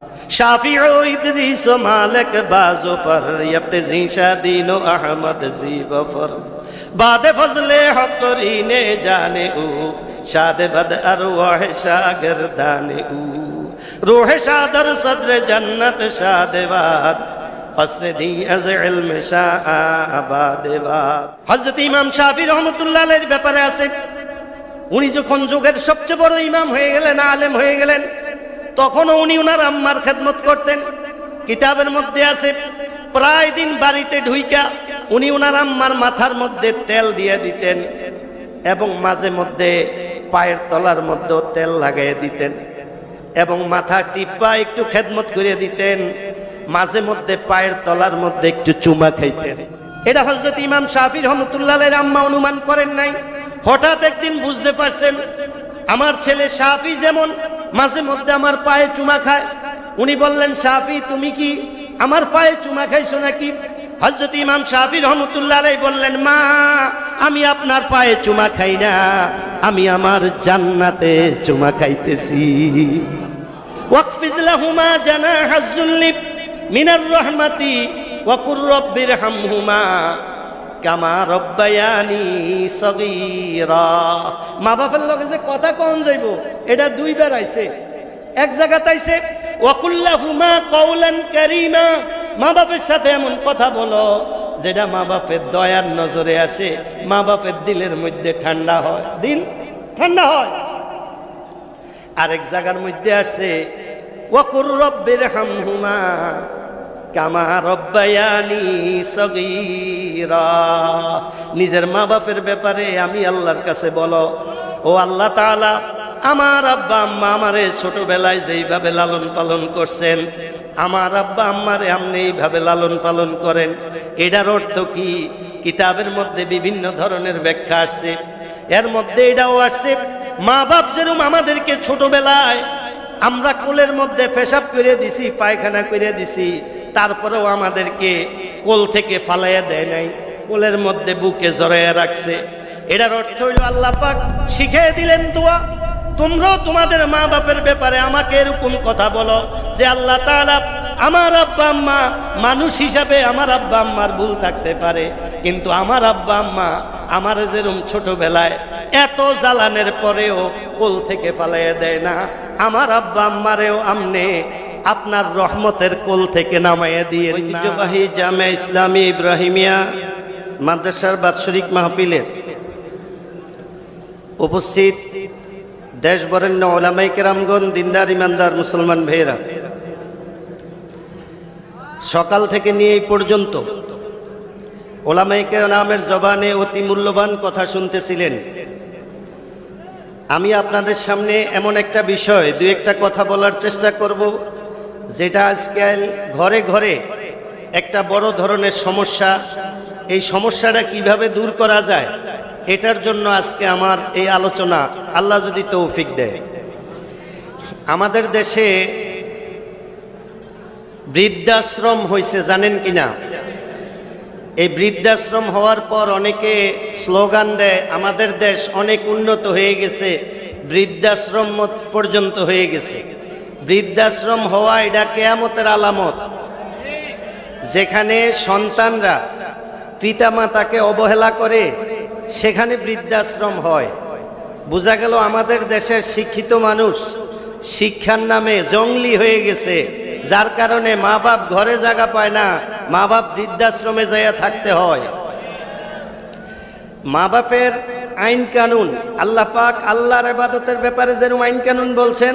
शाफिओ इदरीस मालिक बाजुफर यफ्तज़ी शादीन अहमद ज़ीबफर बाद फजले हक़रीने जाने ऊ शाद बद अरवाह शागिरदाने ऊ रूह शादर सदर जन्नत शादवाद फस्र दी अज़ इल्म शाआबादवाद। हज़रत इमाम शाफी रहमतुल्लाह अलैहिর ব্যাপারে আছে, উনি যখন যুগের সবচেয়ে বড় ইমাম হয়ে গেলেন, আলেম হয়ে গেলেন, তখনও উনি ওনার আম্মার খেদমত করতেন। কিতাবের মধ্যে আছে প্রায় দিন বাড়িতে ঢুইকা উনি ওনার আম্মার মাথার মধ্যে তেল দিয়ে দিতেন এবং মাঝে মধ্যে পায়ের তলার মধ্যে তেল লাগাইয়ে দিতেন এবং মাথা টিপা একটু খেদমত করে দিতেন, মাঝে মধ্যে পায়ের তলার মধ্যে একটু চুমা খাইতেন। এটা হযরত ইমাম শাফি রহমতুল্লাহ আলাইহির আম্মা অনুমান করেন নাই। হঠাৎ একদিন বুঝতে পারছেন আমার ছেলে শাফি যেমন মাঝে মধ্যে আমার পায়ে চুমা খায়, উনি বললেন, শাফি তুমি কি আমার পায়ে চুমা খাইছো নাকি? হযরত ইমাম শাফি রহমতুল্লাহ আলাইহি বললেন, মা আমি আপনার পায়ে চুমা খাই না, আমি আমার জান্নাতে চুমা খাইতেছি। ওয়াকফিজ লাহুমা জানাহাজ যুল্লি মিনার রাহমাতি ওয়া কুর রাব্বিরহামহুমা কামা রব্বায়ানি সগীরা। মা বাবার লগে যে কথা কোন যাইব এটা দুইবার আইছে, এক জায়গাতে আইছে ওয়াকুল্লাহুমা কওলান কারীমা, মা বাপের সাথে এমন কথা বলো যেটা মা বাপের দয়ার নজরে আসে, মা বাপের দিলের মধ্যে ঠান্ডা হয়, দিল ঠান্ডা হয়। আরেক জায়গার মধ্যে আসে ওয়া কুর রাব্বিরহামহুমা কামা রব্বায়ানি সগীরা। নিজের মা বাপের ব্যাপারে আমি আল্লাহর কাছে বলো, ও আল্লাহ তাআলা আমার আব্বা আম্মা আমারে ছোটবেলায় যেইভাবে লালন পালন করছেন, আমার আব্বা আম্মারে আপনি এইভাবে লালন পালন করেন। এটার অর্থ কি? কিতাবের মধ্যে বিভিন্ন ধরনের ব্যাখ্যা আসছে, এর মধ্যে এটাও আসছে মা বাপ যেরকম আমাদেরকে ছোটবেলায় আমরা কোলের মধ্যে পেশাব করে দিছি, পায়খানা করে দিছি, তারপরেও আমাদেরকে কোল থেকে ফালাইয়া দেয় নাই, কোলের মধ্যে বুকে জড়াইয়া রাখছে। এটার অর্থ হইল আল্লাহ পাক শিখিয়ে দিলেন দোয়া, তোমরাও তোমাদের মা বাপের ব্যাপারে আমাকে এরকম কথা বলো যে আল্লাহ তাআলা আমার আব্বা আম্মা মানুষ হিসাবে আমার আব্বা আম্মার ভুল থাকতে পারে, কিন্তু আমার আব্বা আম্মা আমার যেরকম ছোটবেলায় এত জ্বালানের পরেও কোল থেকে ফালাইয়া দেয় না, আমার আব্বা আম্মারেও আমনে আপনার রহমতের কোল থেকে নামাইয়া দিয়ে। ঐতিহ্যবাহী জামে ইসলামী ইব্রাহিমিয়া মাদ্রাসার বাৎসরিক মাহফিলের উপস্থিত দেশ বরেণ্য ওলামায়ে কেরামগণ, দিনদার ইমানদার মুসলমান ভাইয়েরা, সকাল থেকে নিয়ে এই পর্যন্ত ওলামায়ে কেরামের জবানে অতি মূল্যবান কথা শুনতেছিলেন। আমি আপনাদের সামনে এমন একটা বিষয় দুই একটা কথা বলার চেষ্টা করব যেটা আজকাল ঘরে ঘরে একটা বড় ধরনের সমস্যা। এই সমস্যাটা কিভাবে দূর করা যায়, এটার জন্য আজকে আমার এই আলোচনা, আল্লাহ যদি তৌফিক দেয়। আমাদের দেশে বৃদ্ধাশ্রম হয়েছে, জানেন কিনা? এই বৃদ্ধাশ্রম হওয়ার পর অনেকে স্লোগান দেয় আমাদের দেশ অনেক উন্নত হয়ে গেছে, বৃদ্ধাশ্রম পর্যন্ত হয়ে গেছে। বৃদ্ধাশ্রম হওয়া এটা কিয়ামতের আলামত। যেখানে সন্তানরা পিতামাতাকে অবহেলা করে সেখানে বৃদ্ধাশ্রম হয়। বোঝা গেল আমাদের দেশের শিক্ষিত মানুষ শিক্ষার নামে জঙ্গলি হয়ে গেছে, যার কারণে মা বাপ ঘরে জায়গা পায় না, মা বাপ বৃদ্ধাশ্রমে যাইয়া থাকতে হয়। মা বাপের আইন কানুন, আল্লাহ পাক আল্লাহর ইবাদতের ব্যাপারে যেরকম আইন কানুন বলছেন,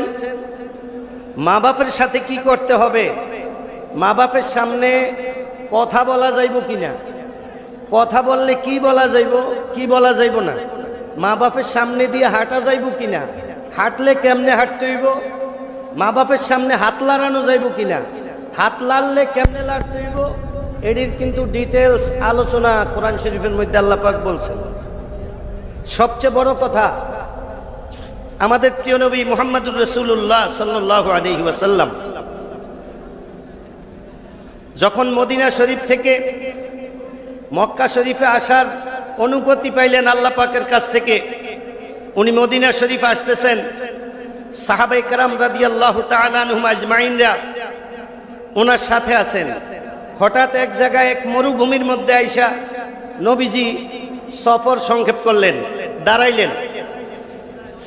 মা বাপের সাথে কি করতে হবে, মা বাপের সামনে কথা বলা যাইব কিনা, কথা বললে কি বলা যাইব কি বলা যাইব না, মা বাপের সামনে দিয়ে হাঁটা যাইব কিনা, হাঁটলে কেমনে হাঁটতে হইব, মা বাপের সামনে হাত লাড়ানো যাইব কিনা, হাত লাড়লে কেমনে লাড়তে হইব, এটির কিন্তু ডিটেলস আলোচনা কোরআন শরীফের মধ্যে আল্লাহ পাক বলছেন। সবচেয়ে বড় কথা, আমাদের প্রিয় নবী মুহাম্মদুর রাসূলুল্লাহ সাল্লাল্লাহু আলাইহি ওয়াসাল্লাম যখন মদিনা শরীফ থেকে মক্কা শরীফে আসার অনুমতি পাইলেন আল্লাহ পাকের কাছ থেকে, উনি মদিনা শরীফ আসতেছেন। সাহাবায়ে কেরাম রাদিয়াল্লাহু তাআলা আনহুম আজমাইনরা ওনার সাথে আছেন। হঠাৎ এক জায়গায় এক মরুভূমির মধ্যে আইসা নবীজি সফর সংক্ষেপ করলেন, দাঁড়াইলেন।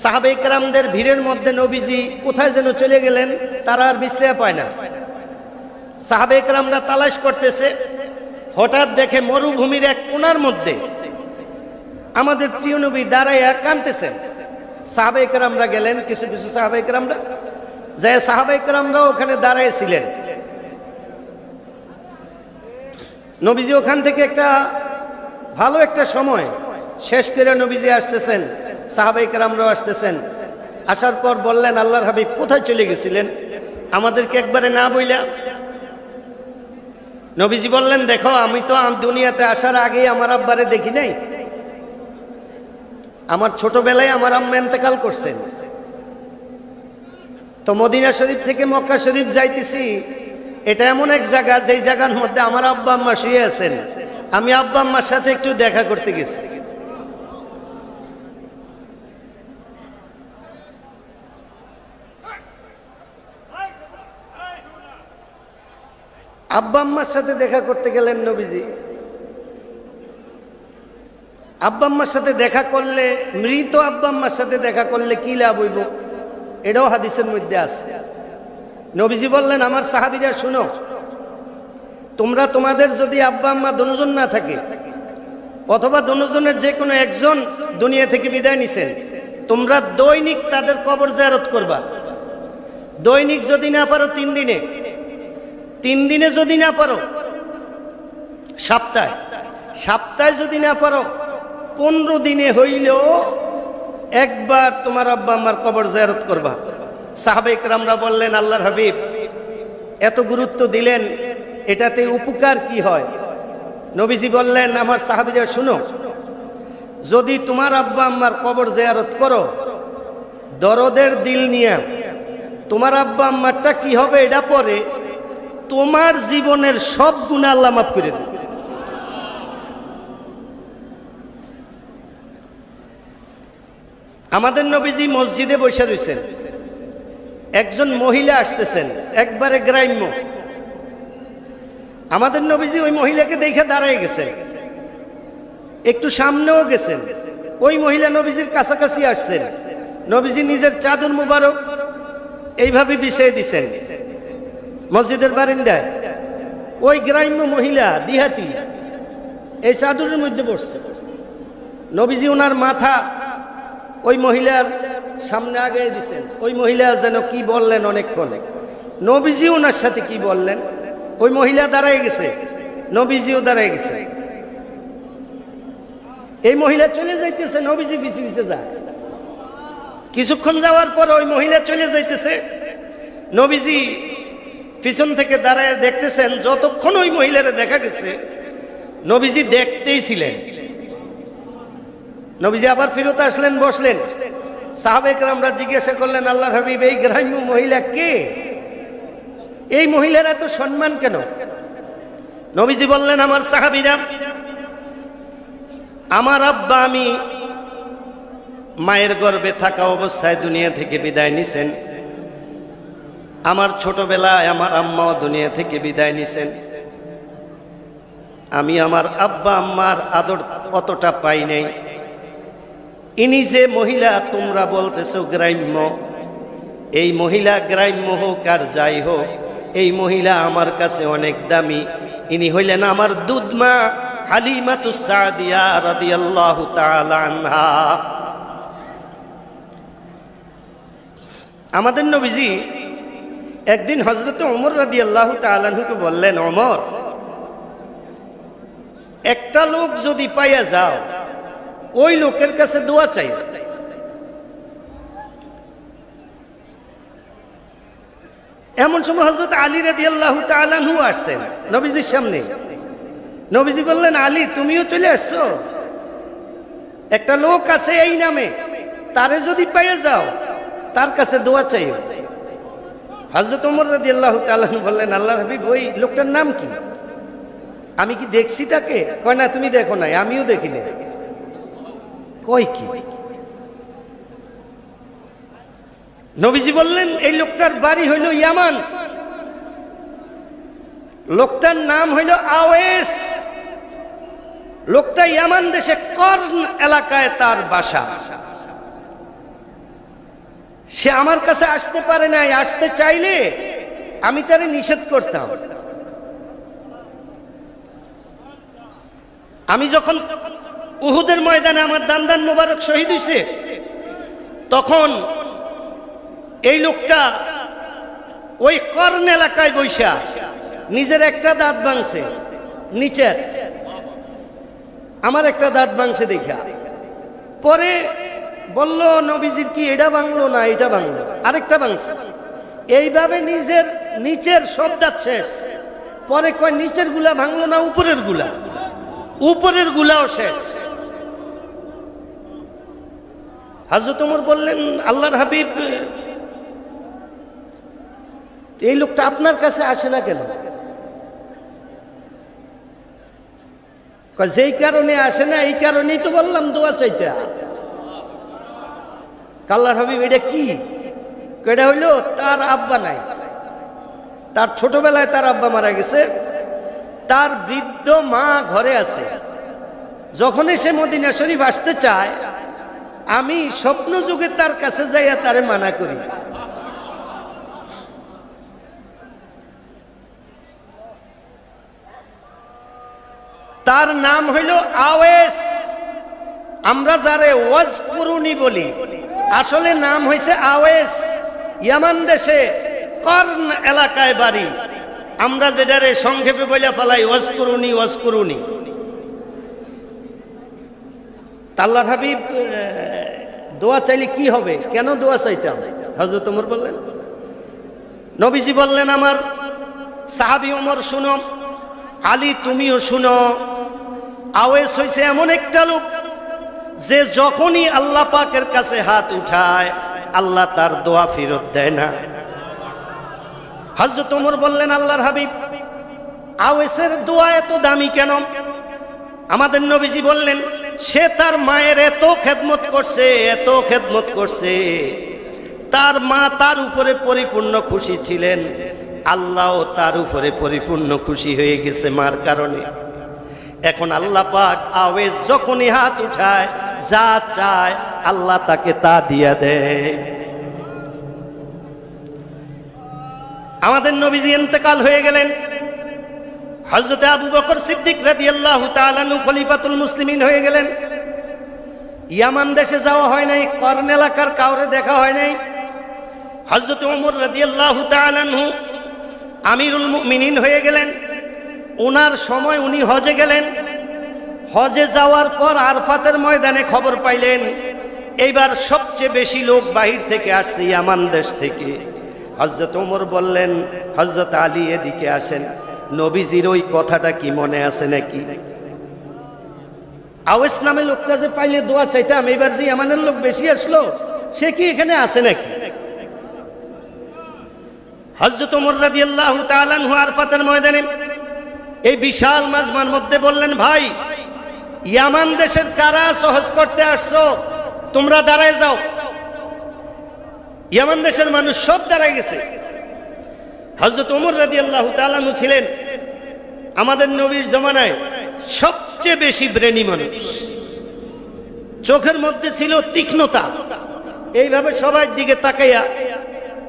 সাহাবায়ে কেরামদের ভিড়ের মধ্যে নবীজি কোথায় যেন চলে গেলেন, তারা আর বিশ্রাম পায় না। সাহাবায়ে কেরামরা তালাশ করতেছে, হঠাৎ দেখে মরুভূমির এক কোণার মধ্যে আমাদের প্রিয় নবী দাঁড়াইয়া কাঁদতেছেন। সাহাবায়ে কেরামরা গেলেন, কিছু কিছু সাহাবায়ে কেরামরা যে সাহাবায়ে কেরামরাও ওখানে দাঁড়াইছিলেন। নবীজি ওখান থেকে একটা ভালো একটা সময় শেষ করে নবীজি আসতেছেন, সাহাবায়ে কেরামরাও আসতেছেন। আসার পর বললেন, আল্লাহর হাবিব কোথায় চলে গেছিলেন, আমাদেরকে একবারে না বইলা। নবীজি বললেন, দেখো আমি তো দুনিয়াতে আসার আগেই আমার আব্বারে দেখি নাই। আমার ছোটবেলায় আমার আম্মা ইন্তেকাল করছেন। তো মদিনা শরীফ থেকে মক্কা শরীফ যাইতেছি, এটা এমন এক জায়গা যেই জায়গার মধ্যে আমার আব্বা আম্মা শুয়ে আছেন। আমি আব্বা আম্মার সাথে একটু দেখা করতে গেছি। আব্বা আম্মার সাথে দেখা করতে গেলেন নবীজি। আব্বা আম্মার সাথে দেখা করলে, মৃত আব্বা আম্মার সাথে দেখা করলে কি লাভ হইব, এটাও হাদিসের মধ্যে আছে। নবীজি বললেন, আমার সাহাবীরা শুনো, তোমরা তোমাদের যদি আব্বা আম্মা দুজন না থাকে অথবা দুজনের যে কোনো একজন দুনিয়া থেকে বিদায় নিছেন, তোমরা দৈনিক তাদের কবর জিয়ারত করবা। দৈনিক যদি না পারো 3 দিনে, 3 দিনে যদি না পারো সপ্তাহে, সপ্তাহে যদি না পারো 15 দিনে হইলেও একবার তোমার আব্বা আম্মার কবর জিয়ারত করবা। সাহাবায়ে কেরামরা বললেন, আল্লাহর হাবিব এত গুরুত্ব দিলেন, এটাতে উপকার কি হয়? নবীজি বললেন, আমার সাহাবীরা শুনো, যদি তোমার আব্বা আম্মার কবর জিয়ারত করো দরদের দিল নিয়ে, তোমার আব্বা আম্মারটা কি হবে এটা পরে তোমার জীবনের সব গুনাহ আল্লাহ মাফ করে দেবে। আমাদের নবীজি মসজিদে বসে রয়েছেন, একজন মহিলা আসতেছেন, একবারে গ্রাম্য। আমাদের নবীজি ওই মহিলাকে দেখে দাঁড়ায় গেছেন, একটু সামনেও গেছেন। ওই মহিলা নবীজির কাছাকাছি আসছেন। নবীজি নিজের চাদর মুবারক এইভাবে বিছিয়ে দিছেন মসজিদের বারান্দায়। ওই গ্রাম্য মহিলা দিহাতি এই চাদরের মধ্যে বসছে। নবীজি ওনার মাথা ওই মহিলার সামনে আগে দিছেন। ওই মহিলা যেন কি বললেন অনেকক্ষণ। নবীজি ওনার সাথে কি বললেন, ওই মহিলা দাঁড়ায় গেছে, নবীজিও দাঁড়ায় গেছে। এই মহিলা চলে যাইতেছে, নবীজি পিছে পিছে যায়। কিছুক্ষণ যাওয়ার পর ওই মহিলা চলে যাইতেছে, নবীজি পিছন থেকে দাঁড়ায় দেখতেছেন। যতক্ষণ ওই মহিলারে দেখা গেছে নবীজি দেখতেই ছিলেন। নবীজি আবার ফিরত আসলেন, বসলেন। সাহাবায়ে কেরামরা জিজ্ঞাসা করলেন, আল্লাহর হাবিব এই গ্রাম্য মহিলা কে, এই মহিলার এত সম্মান কেন? নবীজি বললেন, আমার সাহাবীরা, আমার আব্বা আমি মায়ের গর্ভে থাকা অবস্থায় দুনিয়া থেকে বিদায় নিছেন। আমার ছোটবেলায় আমার আম্মাও দুনিয়া থেকে বিদায় নিছেন। আমি আমার আব্বা আম্মার আদর অতটা পাই নাই। ইনি যে মহিলা তোমরা বলতেছো গ্রাম্য, এই মহিলা গ্রাম্য হোক আর যাই হোক, এই মহিলা আমার কাছে অনেক দামি। ইনি হইলেন আমার দুধমা হালিমাতুস সাদিয়া রাদিয়াল্লাহু তাআলা আনহা। আমাদের নবীজি একদিন হযরত ওমর রাদিয়াল্লাহু তাআলা আনহুকে বললেন, ওমর, একটা লোক যদি পাইয়া যাও ওই লোকের কাছে দোয়া চাই। এমন সময় হযরত আলী রাদিয়াল্লাহু তাআলা আনহু আসছেন নবীজির সামনে। নবীজি বললেন, আলী তুমিও চলে আসছো? একটা লোক আছে এই নামে, তারে যদি পাইয়া যাও তার কাছে দোয়া চাই। হযরত ওমর রাদিয়াল্লাহু তাআলা আনহু বললেন, আল্লাহর হাবিব ওই লোকটার নাম কি? আমি কি দেখছি তাকে? কয় না, তুমি দেখো নাই, আমিও দেখি না। কই কি? নবীজি বললেন, এই লোকটার বাড়ি হইল ইয়ামান। লোকটার নাম হইল আওয়েস। লোকটা ইয়ামান দেশে কর্ন এলাকায় তার বাসা। সে আমার কাছে আসতে পারে নাই, আসতে চাইলে আমি তারে নিষেধ করতাম। আমি যখন উহুদের ময়দানে আমার দান্দান মোবারক শহীদ হয়েছে, তখন এই লোকটা ওই কর্ন এলাকায় বৈশা নিজের একটা দাঁত ভাঙছে, নিচের আমার একটা দাঁত ভাঙছে দেখা। পরে বলল নবীজির কি এটা ভাঙলো না এটা ভাঙলো, আরেকটা ভাঙছে। এইভাবে নিজের নিচের সব দাঁত শেষ। পরে কয় নিচের গুলা ভাঙলো না, উপরের গুলা, উপরের গুলাও শেষ। হযরত ওমর বললেন, আল্লাহর হাবিব, এই লোকটা আপনার কাছে আসে না কেন? যেই কারণে আসে না এই কারণেই তো বললাম দোয়া চাইতে। আল্লাহর হাবিব, এটা কি? এটা হইল তার আব্বা নাই, তার ছোটবেলায় তার আব্বা মারা গেছে, তার বৃদ্ধ মা ঘরে আছে। যখনই সে মদিনা শরীফ আসতে চায়, আমি স্বপ্ন যুগে তার কাছে যাইয়া তারে মানা করি। তার নাম হইল আওয়েস। আমরা যারে ওয়াজকুরুনি বলি, আসলে নাম হইছে আওয়েস। ইয়ামান দেশে কর্ন এলাকায় বাড়ি। আমরা যেটারে সংক্ষেপে বইলা পালাই ওয়াজকুরুনি, ওয়াজকুরুনি। আল্লাহর হাবিব দোয়া চাইলে কি হবে? কেন দোয়া চাইতাম? হযরত ওমর বললেন, নবীজি বললেন, আমার সাহাবী ওমর শুনো, আলী তুমিও শুনো। আওয়েস হইছে এমন একটা লোক যে যখনই আল্লাহ পাকের কাছে হাত উঠায়, আল্লাহ তার দোয়া ফেরত দেয় না। হযরত ওমর বললেন, আল্লাহর হাবিব, আওয়েসের দোয়া এত দামি কেন? আমাদের নবীজি বললেন, সে তার মায়ের এত খেদমত করছে, এত খেদমত করছে, তার মা তার উপরে পরিপূর্ণ খুশি ছিলেন, আল্লাহও তার উপরে পরিপূর্ণ খুশি হয়ে গেছে মার কারণে। এখন আল্লাহ পাক আওয়েস যখনই হাত উঠায়, যা চায় আল্লাহ তাকে তা দিয়া দেয়। আমাদের নবীজি ইন্তেকাল হয়ে গেলেন। হযরত আবু বকর সিদ্দিক রাদিয়াল্লাহু তাআলা আনহু খলিফাতুল মুসলিমিন হয়ে গেলেন। ইয়ামান দেশে যাওয়া হয় নাই, কর্ন এলাকার কাউরে দেখা হয় নাই। হযরত ওমর রাদিয়াল্লাহু তাআলা আনহু আমিরুল মুমিনিন হয়ে গেলেন। ওনার সময় উনি হজে গেলেন। হজে যাওয়ার পর আরফাতের ময়দানে খবর পাইলেন এইবার সবচেয়ে বেশি লোক বাহির থেকে আসছে, ইয়ামান দেশ থেকে। হযরত ওমর বললেন, হযরত আলী এদিকে আসেন, নবীজির ওই কথাটা কি মনে আছে নাকি? আওয়েস নামে লোকটা যে পাইলে দোয়া চাইতাম, এইবার যে ইয়ামানের লোক বেশি আসলো, সে কি এখানে আছে নাকি? হযরত ওমর রাদিয়াল্লাহু তাআলা আনহু আরফাতের ময়দানে এই বিশাল মাজমার মধ্যে বললেন, ভাই, ইয়ামান দেশের কারা সহজ করতে আসছো, তোমরা দাঁড়ায় যাও। ইয়ামান দেশের মানুষ সব দাঁড়ায় গেছে। হযরত ওমর রাদিয়াল্লাহু তাআলা আনহু ছিলেন আমাদের নবীর জামানায় সবচেয়ে বেশি ব্রেনি মানুষ। চোখের মধ্যে ছিল তীক্ষ্ণতা। এইভাবে সবার দিকে তাকাইয়া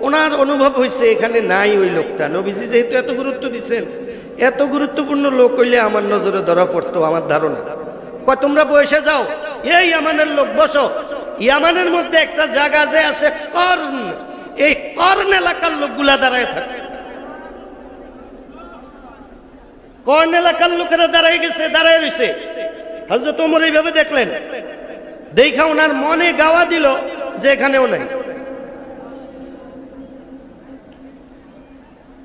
ওনার অনুভব হয়েছে এখানে নাই ওই লোকটা। নবীজি যেহেতু এত গুরুত্ব দিচ্ছেন, এত গুরুত্বপূর্ণ লোক হইলে আমার নজরে ধরা পড়তো আমার ধারণা। কয় তোমরা বসে যাও, এই ইয়ামানের লোক বসো। ইয়ামানের মধ্যে একটা জায়গা যে আছে কর্ন, এই কর্ন এলাকার লোকগুলা দাঁড়ায় থাকে। কর্ন এলাকার লোকেরা দাঁড়ায় গেছে, দাঁড়ায় রয়েছে। হযরত ওমর এইভাবে দেখলেন, দেখা ওনার মনে গাওয়া দিল যে এখানেও নাই।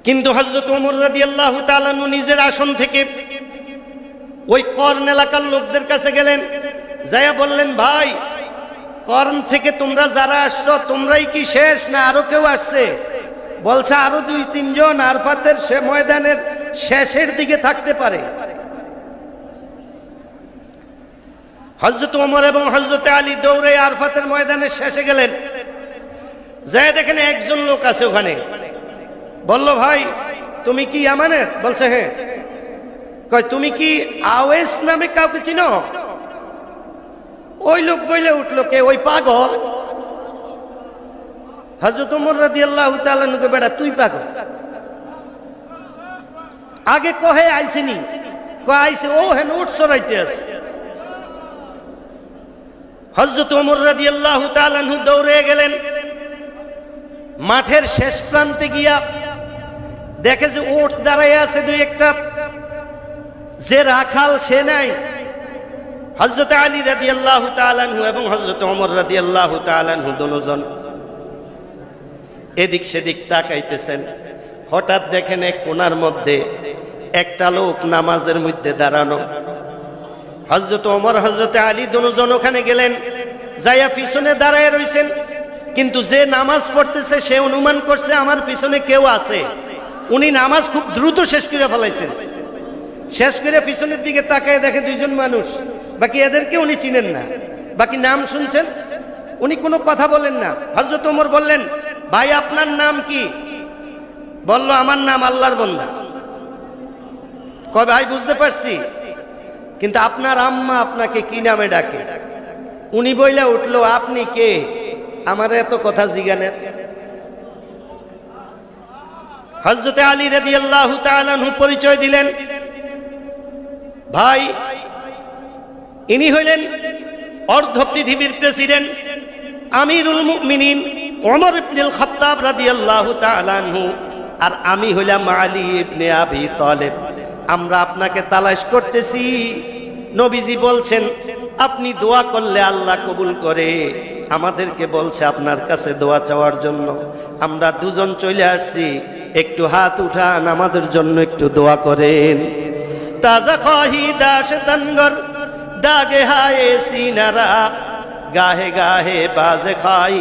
কিন্তু হযরত ওমর রাদিয়াল্লাহু তাআলা আনহু নিজের আসন থেকে ওই কর্ন এলাকার লোকদের কাছে গেলেন, যাইয়া বললেন, ভাই, কর্ন থেকে তোমরা যারা আসছো, তোমরাই কি শেষ না আরো কেউ আসছে? বলছে আরো 2-3 জন আরফাতের সে ময়দানের শেষের দিকে থাকতে পারে। হযরত ওমর এবং হযরত আলী দৌড়ে আরফাতের ময়দানের শেষে গেলেন। যাই দেখেন একজন লোক আছে ওখানে। বলল, ভাই, তুমি কি ইয়ামানের? বলছে হ্যাঁ। কয় তুমি কি আওয়েস নামে কাউকে চিনো? ওই লোক বলে উঠলো, কে? ওই পাগল। হযরত ওমর রাদিয়াল্লাহু তাআলা নুকে, বেটা তুই পাগল? আগে কহে আইসিনি? কয় আইছে। ও হেন উঠ সরাইতে আছে। হযরত ওমর রাদিয়াল্লাহু তাআলা দৌড়ে গেলেন, মাঠের শেষ প্রান্তে গিয়া দেখে যে উট দাঁড়ায় আছে দুই একটা, যে রাখাল সে নাই। হযরত আলী রাদিয়াল্লাহু তাআলা এবং হযরত ওমর রাদিয়াল্লাহু তাআলা দুজন এদিক সেদিক তাকাইতেছেন। হঠাৎ দেখেন এক কোণার মধ্যে একটা লোক নামাজের মধ্যে দাঁড়ানো। হযরত ওমর হযরত আলী দুজন ওখানে গেলেন, যাইয়া পিছনে দাঁড়ায় রইছেন। কিন্তু যে নামাজ পড়তেছে সে অনুমান করছে আমার পিছনে কেউ আছে। উনি নামাজ খুব দ্রুত শেষ করে ফেলাইছেন। শেষ করে পিছনের দিকে তাকায় দেখে দুইজন মানুষ, বাকি এদেরকে উনি চিনেন না। বাকি নাম শুনছেন, উনি কোনো কথা বলেন না। হযরত ওমর বললেন, ভাই আপনার নাম কি? বলল, আমার নাম আল্লাহর বান্দা। কয়, ভাই বুঝতে পারছি, কিন্তু আপনার আম্মা আপনাকে কি নামে ডাকে? উনি বইলা উঠলো, আপনি কে? আমার এত কথা জিজ্ঞানের? হযরত আলী রাদিয়াল্লাহু তাআলা পরিচয় দিলেন, ভাই ইনি হইলেন অর্ধ পৃথিবীর প্রেসিডেন্ট আমিরুল মুমিনিন ওমর ইবনুল খাত্তাব রাদিয়াল্লাহু তাআলা আনহু, আর আমি হইলাম আলী ইবনে আবি তালেব। আমরা আপনাকে তালাশ করতেছি। নবীজি বলছেন আপনি দোয়া করলে আল্লাহ কবুল করে। আমাদেরকে বলছে আপনার কাছে দোয়া চাওয়ার জন্য। আমরা দুজন চলে আসছি, একটু হাত উঠান, আমাদের জন্য একটু দোয়া করেন। তাজা খাহি দাস তনগর দাগে হায়ে সিনারা, গাহে গাহে বাজে খাই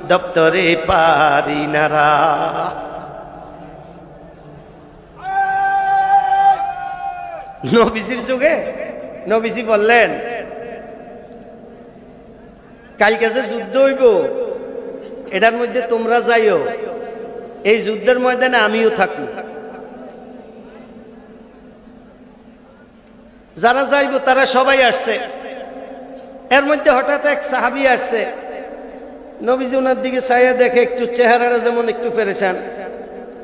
দপ্তরে পারি নারা। নবীজির যুগে নবীজি বললেন, কালকে যে যুদ্ধ হইব এটার মধ্যে তোমরা যাইও, এই যুদ্ধের ময়দানে আমিও থাকব। যারা যাইব তারা সবাই আসছে। এর মধ্যে হঠাৎ এক সাহাবী আসছে। নবীজি ওনার দিকে চাইয়া দেখে একটু চেহারাটা যেমন একটু পেরেশান।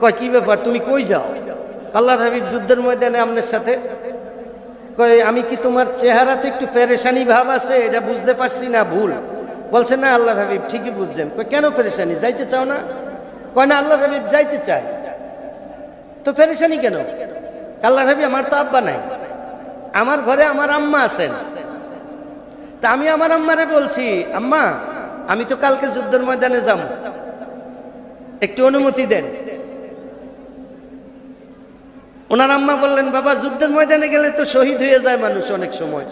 কয়, কি ব্যাপার, তুমি কই যাও? আল্লাহর হাবিব যুদ্ধের ময়দানে আপনার সাথে। কয়, আমি কি তোমার চেহারাতে একটু পেরেশানি ভাব আছে এটা বুঝতে পারছি না, ভুল? বলছে, না আল্লাহর হাবিব ঠিকই বুঝছেন। কয়, কেন পেরেশানি, যাইতে চাও না? কয়, না আল্লাহর হাবিব যাইতে চাই। তো পেরেশানি কেন? আল্লাহর হাবিব, আমার তো আব্বা নাই, আমার ঘরে আমার আম্মা আছেন। তা আমি আমার আম্মারে বলছি, আম্মা আমি তো কালকে যুদ্ধের ময়দানে যাব, একটু অনুমতি দেন। ওনার আম্মা বললেন, বাবা যুদ্ধের ময়দানে গেলে তো শহীদ হয়ে যায় মানুষ অনেক সময়,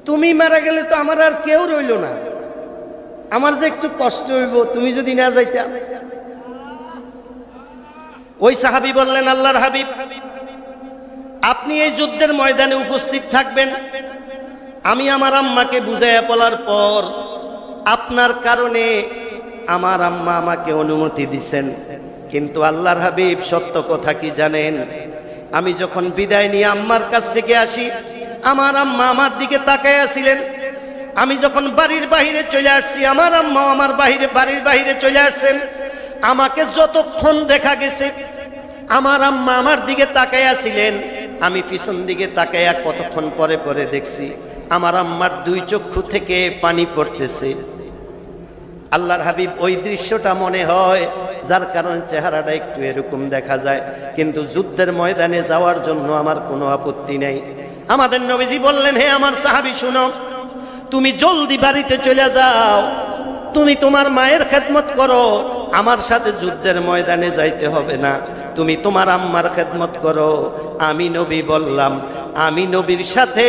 তুমি মারা গেলে তো আমার আর কেউ রইল না, আমার যে একটু কষ্ট হইব তুমি যদি না যাইতা। ওই সাহাবী বললেন, আল্লাহর হাবিব আপনি এই যুদ্ধের ময়দানে উপস্থিত থাকবেন, আমি আমার আম্মাকে বুঝাইয়া বলার পর আপনার কারণে আমার আম্মা আমাকে অনুমতি দিছেন। কিন্তু আল্লাহর হাবিব সত্য কথা কি জানেন? আমি যখন বিদায় নিয়ে আম্মার কাছ থেকে আসি, আমার আম্মা আমার দিকে তাকায়া ছিলেন। আমি যখন বাড়ির বাহিরে চলে আসছি, আমার আম্মা আমার বাড়ির বাহিরে চলে আসছেন। আমাকে যতক্ষণ দেখা গেছে আমার আম্মা আমার দিকে তাকায়া ছিলেন। আমি পিছন দিকে তাকায়া কতক্ষণ পরে পরে দেখছি আমার আম্মার দুই চক্ষু থেকে পানি পড়তেছে। আল্লাহর হাবিব ওই দৃশ্যটা মনে হয়, যার কারণে চেহারাটা একটু এরকম দেখা যায়। কিন্তু যুদ্ধের ময়দানে যাওয়ার জন্য আমার কোনো আপত্তি নেই। আমাদের নবীজি বললেন, হে আমার সাহাবী শুনো, তুমি জলদি বাড়িতে চলে যাও, তুমি তোমার মায়ের খেদমত করো, আমার সাথে যুদ্ধের ময়দানে যাইতে হবে না, তুমি তোমার আম্মার খেদমত করো। আমি নবী বললাম, আমি নবীর সাথে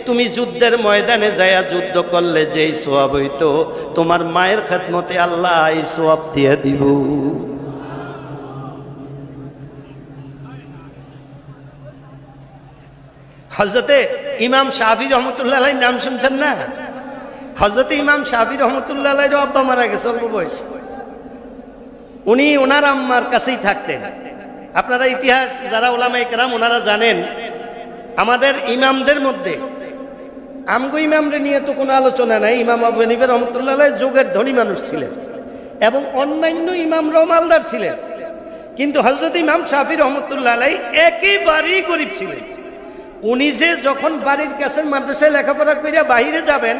তুমি যুদ্ধের ময়দানে যায়া যুদ্ধ করলে যেই সওয়াব হইতো, তোমার মায়ের খেদমতে আল্লাহ এই সওয়াব দিয়ে দিব। হযরতে ইমাম শাফি রহমতুল্লাহ আলাইহির নাম শুনছেন না? হযরতে ইমাম শাফি রহমতুল্লাহ আলাইহির আব্বা মারা গেছে অল্প বয়সে। উনি ওনার আম্মার কাছেই থাকতেন। আপনারা ইতিহাস যারা ওলামায়ে কেরাম ওনারা জানেন, আমাদের ইমামদের মধ্যে আমগো ইমামরে নিয়ে তো কোনো আলোচনা নাই। ইমাম আবু হানিফা রহমতুল্লাহ আলাইহি যুগের ধনী মানুষ ছিলেন এবং অন্যান্য ইমামরাও মালদার ছিলেন, কিন্তু হযরত ইমাম শাফি রহমতুল্লাহ আলাইহি একেবারেই গরিব ছিলেন। উনি যে যখন বাড়ির কাছে মাদ্রাসায় লেখাপড়া করিয়া বাহিরে যাবেন,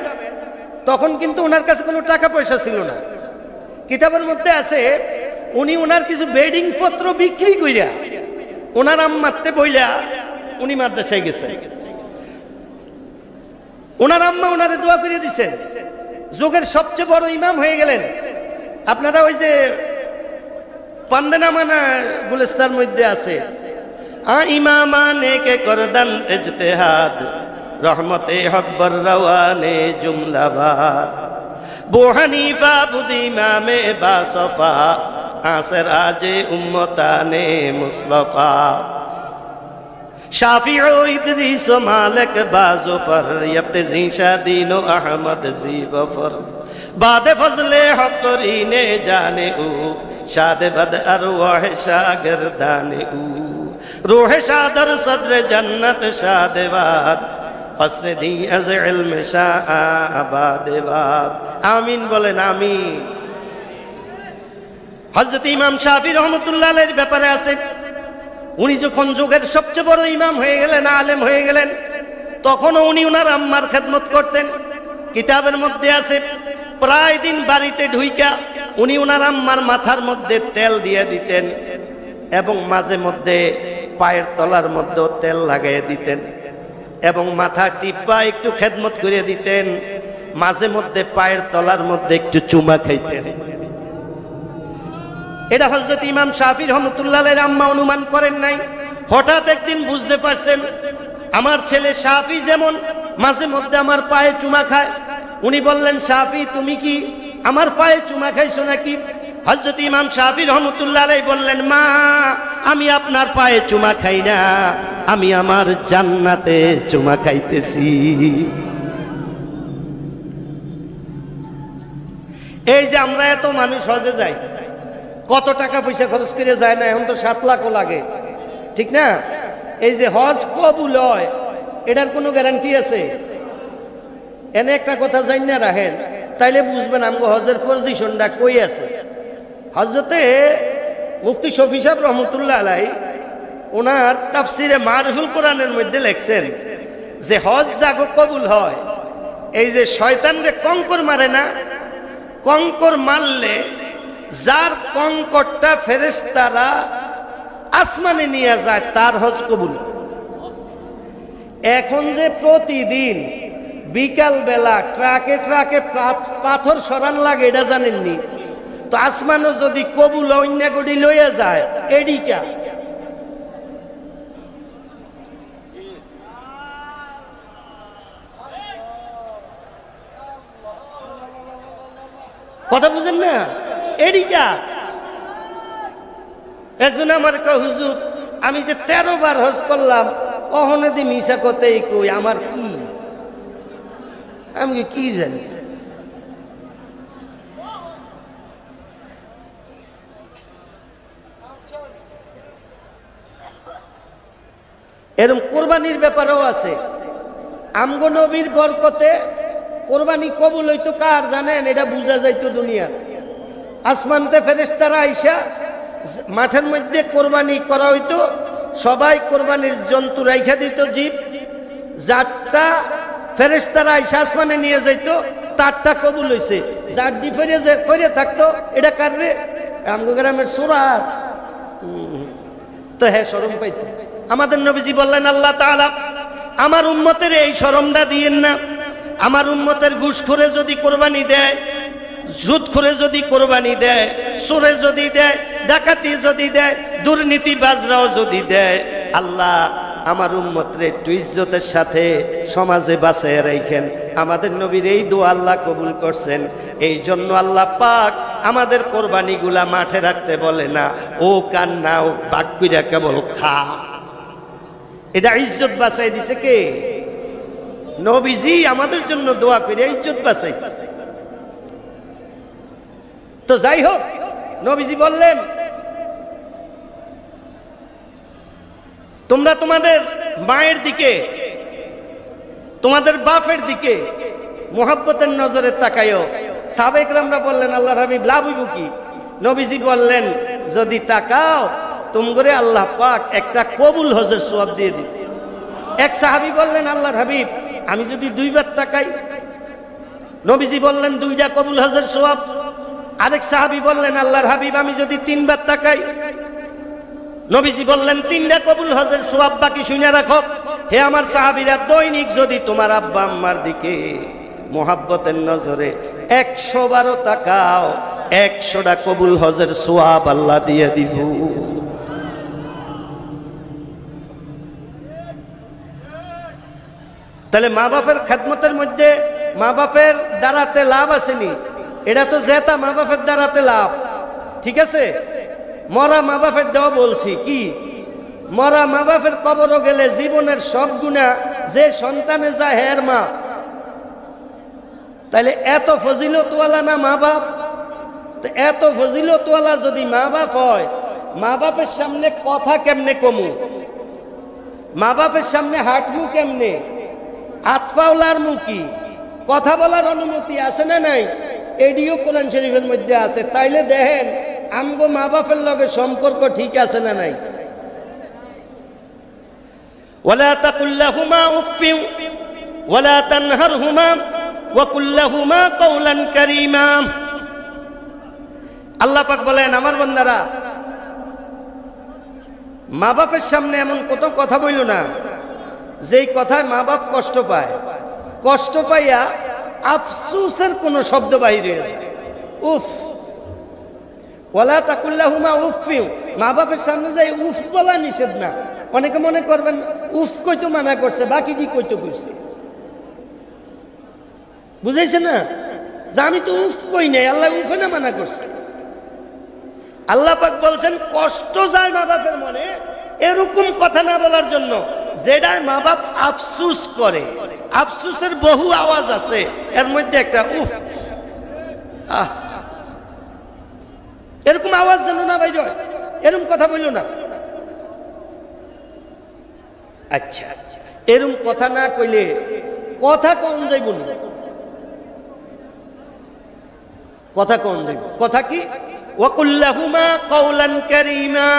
তখন কিন্তু ওনার কাছে কোনো টাকা পয়সা ছিল না। কিতাবের মধ্যে আছে উনি ওনার কিছু বেডিং পত্র বিক্রি কইরা ওনার আম্মাতে বইলা উনি মাদ্রাসায় গেছেন। ওনার আম্মা ওনারে দোয়া করে দিছেন, যুগের সবচেয়ে বড় ইমাম হয়ে গেলেন। আপনারা ওই যে পান্দেনামানা গুলিস্তার মধ্যে আছে, ইমামানে কে করদান ইজতিহাদ রহমতে হব্বর রওয়ানে জুমলাবাদ বু হানিফা বুদ ইমামে বাসফা আসর আজে উম্মতানে মুস্তাফা শাফি ও ইদরিস ও মালিক বাজফর ইফতজি শাদিন ও আহমদ জিবফর বাদে ফজলে হকরিনে জানে ও শাদ বদ আরওয়াহ শাগরদানে ও रूह शादर सदर जन्नत शादेवाद फस्र दी अज इल्म शाबादेवाद आमीन बोलेन आमीन। हजरत इमाम शाफी रहमतुल्लाह अलैहिর ব্যাপারে আছে, উনি যখন যুগের সবচেয়ে বড় ইমাম হয়ে গেলেন, আলেম হয়ে গেলেন, তখনও উনি ওনার আম্মার খেদমত করতেন। কিতাবের মধ্যে আছে প্রায় দিন বাড়িতে ঢুইকা উনি ওনার আম্মার মাথার মধ্যে তেল দিয়ে দিতেন এবং মাঝে মধ্যে পায়ের তলার মধ্যে তেল লাগাইয়া দিতেন এবং মাথা টিপা একটু খেদমত করে দিতেন। মাঝে মধ্যে পায়ের তলার মধ্যে একটু চুমা খাইতেন। এটা হযরত ইমাম শাফি রহমতুল্লাহ আলাইহির আম্মা অনুমান করেন নাই। হঠাৎ একদিন বুঝতে পারছেন আমার ছেলে শাফি যেমন মাঝে মধ্যে আমার পায়ে চুমা খায়, উনি বললেন, শাফি তুমি কি আমার পায়ে চুমা খাইছো নাকি? হযরত ইমাম শাফি রহমতুল্লাহ আলাইহি বললেন, মা আমি আপনার পায়ে চুমা খাই না, আমি আমার জান্নাতে চুমা খাইতেছি। এই যে আমরা এত মানুষ হজে যাই, কত টাকা পয়সা খরচ করে যায় না, এখন তো 7 লাখও লাগে, ঠিক না? এই যে হজ কবুল হয় এটার কোনো গ্যারান্টি আছে? এনে একটা কথা জানি না রাখেন, তাইলে বুঝবেন আমগো হজের পজিশনটা কই আছে। হযরতে মুফতি শফি সাহেব রহমতুল্লাহ আলাইহি ওনার তাফসিরে মারফুল কোরআনের মধ্যে লেখছেন যে হজ যাগো কবুল হয়, এই যে শয়তানরে কঙ্কর মারে না, কঙ্কর মারলে যার কঙ্করটা ফেরেশতারা আসমানে নিয়ে যায় তার হজ কবুল। এখন যে প্রতিদিন বিকাল বেলা ট্রাকে ট্রাকে পাথর সরান লাগে এটা জানেননি তো? আসমানও যদি কবুল অন্য গড়ি লইয়া যায় এডিকা কথা বুঝেন না? এডিকা একজন আমার কয়, হুজুর আমি যে 13 বার হজ করলাম অহনে দি মিশা কথাই কই, আমার কি, আমি কি জানি। এরকম কোরবানির ব্যাপারেও আছে। আমগো নবীর বরকতে কোরবানি কবুল হইতো কার জানেন? এটা বুঝা যাইতো দুনিয়া। আসমানতে ফেরেশতারা আইসা মাঠের মধ্যে কোরবানি করা হইতো, সবাই কোরবানির জন্তু রাইখা দিত জীব, যারটা ফেরেশতারা আইসা আসমানে নিয়ে যাইতো তারটা কবুল হইছে, যার ডি ফেরে থাকতো এটা কারণে আমগো গ্রামের সুরাত তো হ্যাঁ শরম পাইতো। আমাদের নবীজি বললেন, আল্লাহ তাআলা আমার উম্মতের এই শরমটা দিয়েন না। আমার উম্মতের ঘুষখোরে যদি কোরবানি দেয়, সুদখোরে যদি কোরবানি দেয়, চোরে যদি দেয়, ডাকাতি যদি দেয়, দুর্নীতিবাজরাও যদি দেয়, আল্লাহ আমার উম্মতরে একটু ইজ্জতের সাথে সমাজে বাঁচিয়ে রাখেন। আমাদের নবীর এই দোয়া আল্লাহ কবুল করছেন। এই জন্য আল্লাহ পাক আমাদের কোরবানিগুলা মাঠে রাখতে বলে না, ও কান্না ও বাক কইরা কেবল খা। এটা ইজ্জত বাঁচাই দিছে কে? নবীজি আমাদের জন্য দোয়া করে ইজ্জত বাঁচাইছে। তো যাই হোক, নবীজি বললেন তোমরা তোমাদের মায়ের দিকে, তোমাদের বাপের দিকে মোহাব্বতের নজরে তাকাইও। সাহাবায়ে কেরামরা বললেন, আল্লাহর হাবিব লাভ হইব কি? নবীজি বললেন, যদি তাকাও তোমরে আল্লাহ পাক একটা কবুল হজের সওয়াব দিয়ে দিবে। এক সাহাবী বললেন, আল্লাহর হাবিব আমি যদি দুইবার তাকাই? নবীজি বললেন, দুইটা কবুল হজের সওয়াব। আরেক সাহাবী বললেন, আল্লাহর হাবিব আমি যদি তিনবার তাকাই? নবীজি বললেন, তিনটা কবুল হজের সওয়াব। বাকি শুনে রাখো, হে আমার সাহাবীরা, দৈনিক যদি তোমার আব্বা আম্মার দিকে মোহাব্বতের নজরে 100 বারও তাকাও, 100টা কবুল হজের সওয়াব আল্লাহ দিয়ে দিব। তাহলে মা বাপের খেদমতের মধ্যে মা বাপের দ্বারাতে লাভ আসেনি, এটা তো জেতা মা বাপের দ্বারাতে লাভ। ঠিক আছে, মরা মা বাপের দাও বলছি কি, মরা মা বাপের কবরও গেলে জীবনের সব গুনাহ যে সন্তানে যায় হের মা। তাহলে এত ফজিলতওয়ালা না মা বাপ? এত ফজিলতওয়ালা যদি মা বাপ হয়, মা বাপের সামনে কথা কেমনে কমু, মা বাপের সামনে হাঁটমু কেমনে, আতপাওলার মুখী কথা বলার অনুমতি আছে না নাই? এডিও কোরআন শরীফের মধ্যে আছে। তাইলে দেখেন আমগো মা বাপের লগে সম্পর্ক ঠিক আছে না নাই? ওয়ালা তাকুল লাহুমা উফফিন ওয়ালা তানহারহুমা ওয়া কুল লাহুমা কাওলান কারীমা। আল্লাহ পাক বলেন, আমার বান্দারা মা বাপের সামনে এমন কত কথা বইল না যেই কথায় মা বাপ কষ্ট পায়, কষ্ট পাইয়া আফসোসের কোন শব্দ বাহির হয়ে যায়। উফ, ওয়ালা তাকুল লাহুমা উফফিন, মা বাপের সামনে যাই উফ বলা নিষেধ না। অনেকে মনে করবেন উফ কইতো মানা করছে, বাকি কি কইতো কইছে, বুঝাইছে না? যে আমি তো উফ কই নাই, আল্লাহ উফে না মানা করছে। আল্লাহ পাক বলছেন কষ্ট যায় মা বাপের মনে এরকম কথা না বলার জন্য, যেটা মা বাপ আফসুস করে। আফসুসের বহু আওয়াজ আছে, এর মধ্যে একটা উফ, আহ, এরকম আওয়াজ যেন না ভাই, এরকম কথা বলল না। আচ্ছা, এরকম কথা না কইলে কথা কোন যাইব না, কথা কোন যাইব? কথা কি? ওয়া কুল লাহুমা কাওলান কারীমা।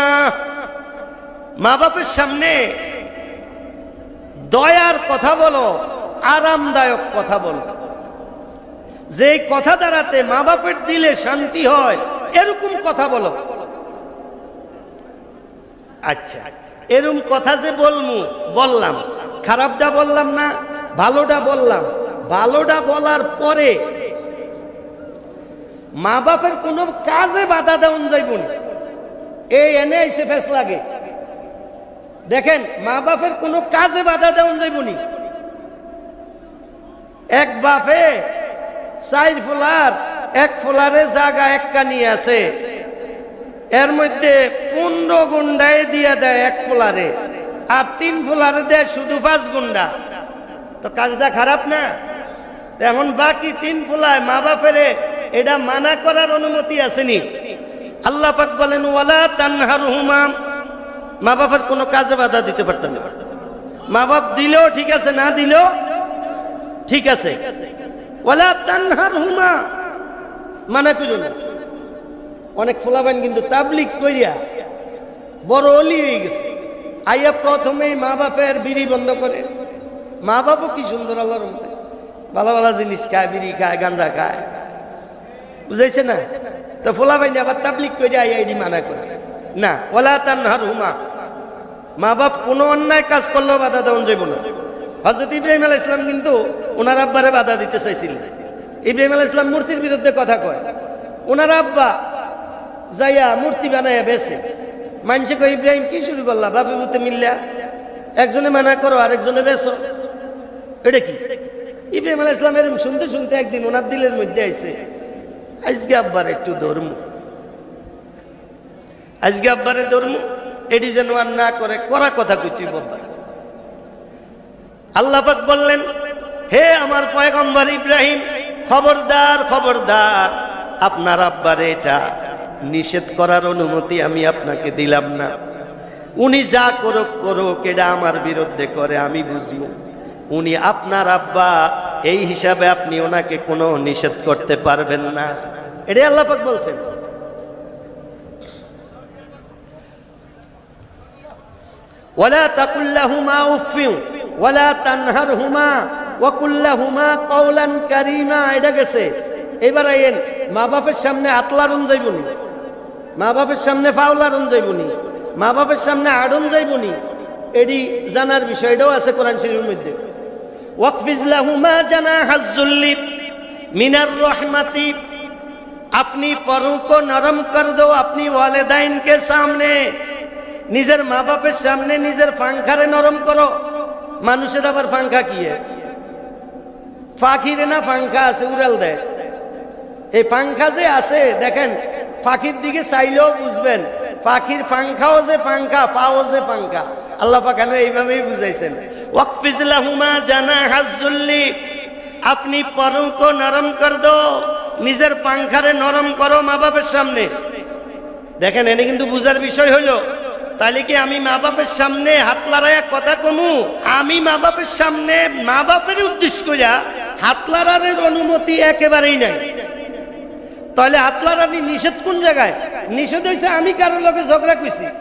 মা বাপের সামনে দয়ার কথা বলো, আরামদায়ক কথা বলো, যেই কথা দ্বারাতে মা বাপের দিলে শান্তি হয়, এরকম কথা বলো। আচ্ছা, এরকম কথা যে বললাম, খারাপটা বললাম না, ভালোটা বললাম। ভালোটা বলার পরে মা বাপের কোনো কাজে বাধা দেওয়া যাইব না, এই এনে এসে ফেস লাগে। দেখেন, মা বাপের কোনো কাজে বাধা দেওয়া যাইব না। এক বাপে 4 ফুলার, এক ফুলারে জায়গা একখানি আছে, এর মধ্যে 15 গুন্ডায় দিয়ে দেয় এক ফুলারে, আর 3 ফুলারে দেয় শুধু 5 গুন্ডা। তো কাজটা খারাপ না? এখন বাকি 3 ফুলায় মা বাপেরে এটা মানা করার অনুমতি আসেনি। আল্লাহ পাক বলেন, ওয়ালা তানহারহুমা, মা বাপের কোনো কাজে বাধা দিতে পারতেন না। মা বাপ দিলেও ঠিক আছে, না দিলেও ঠিক আছে। ওয়ালা তানহারহুমা, মানা করিও না। অনেক ফুলাবান কিন্তু তাবলিগ কইরা বড় অলি হয়ে গেছে, আইয়া প্রথমেই মা বাপের বিড়ি বন্ধ করে। মা বাপও কি সুন্দর আল্লাহর মধ্যে ভালো ভালো জিনিস খায়, বিড়ি খায়, গাঞ্জা খায়, বুঝাইছে না? তো ফুলাবাইন আবার তাবলিগ কইরা আইয়া এডি মানা করে না। ওয়ালা তানহারহুমা, মা বাপ কোনো অন্যায় কাজ করলেও বাধা দেওয়া যাইব না। হযরত ইব্রাহিম আলাইহিস সালাম কিন্তু ওনার আব্বারে বাধা দিতে চাইছিলেন। ইব্রাহিম আলাইহিস সালাম মূর্তির বিরুদ্ধে কথা কয়, ওনার আব্বা যাইয়া মূর্তি বানাইয়া বেছে। মানুষে কয়, ইব্রাহিম কি শুরু করলা, বাপে বুতে মিললা, একজনে মানা করো আরেকজনে বেছো, এটা কি? ইব্রাহিম আলাইহিস সালাম এরকম শুনতে শুনতে একদিন ওনার দিলের মধ্যে আইছে, আজকে আব্বার একটু ধর্ম, আজকে আব্বারে ধর্ম, এটি যেন আর না করে, করা কথা কইতে বাবা। আল্লাহ পাক বললেন, হে আমার পয়গম্বর ইব্রাহিম, খবরদার খবরদার, আপনার আব্বারে এটা নিষেধ করার অনুমতি আমি আপনাকে দিলাম না। উনি যা করুক করুক, এটা আমার বিরুদ্ধে করে আমি বুঝবো। উনি আপনার আব্বা, এই হিসাবে আপনি ওনাকে কোনো নিষেধ করতে পারবেন না। এটাই আল্লাহ পাক বলছেন। ওয়ালা তাকুল লাহুমা উফফিন ওয়ালা তানহারহুমা ওয়া কুল লাহুমা কওলান কারীমা। এটা গেছে। এবার আইন, মা বাপের সামনে আতলারুন যাইবনি, মা বাপের সামনে ফাউলারুন যাইবনি, মা বাপের সামনে আড়ন যাইবনি। এডি জানার বিষয়, এটাও আছে কোরআন শরীফের মধ্যে। ওয়াকফিজ লাহুমা জানাহাজ যুল্লি মিনার রহমাতি, আপনি পরোं को नरम कर दो अपनी वालिदैन के सामने। নিজের মা বাপের সামনে নিজের পাংখারে নরম করো। মানুষের আবার পাংখা কি পাখিরে না পাংখা আছে উড়াল দেয়। এই পাংখা যে আছে দেখেন, পাখির দিকে চাইলেও বুঝবেন পাখির পাংখাও যে পাংখা, পাও যে পাংখা। আল্লাহ পাক এইভাবেই বুঝাইছেন। ওয়াকফিজ লাহুমা জানাহাজ যুল্লি, আপনি পরোं को नरम कर दो, নিজের পাংখারে নরম করো মা বাপের সামনে। দেখেন এনে কিন্তু বুঝার বিষয় হইলো, তাহলে কি আমি মা বাপের সামনে হাত লড়াইয়া কথা কমু? আমি মা বাপের সামনে মা বাপের উদ্দেশ্য করিয়া হাত লড়ারের অনুমতি একেবারেই নাই। তাহলে হাত লড়ানি নিষেধ কোন জায়গায়? নিষেধ হয়েছে আমি কারোর লগে ঝগড়া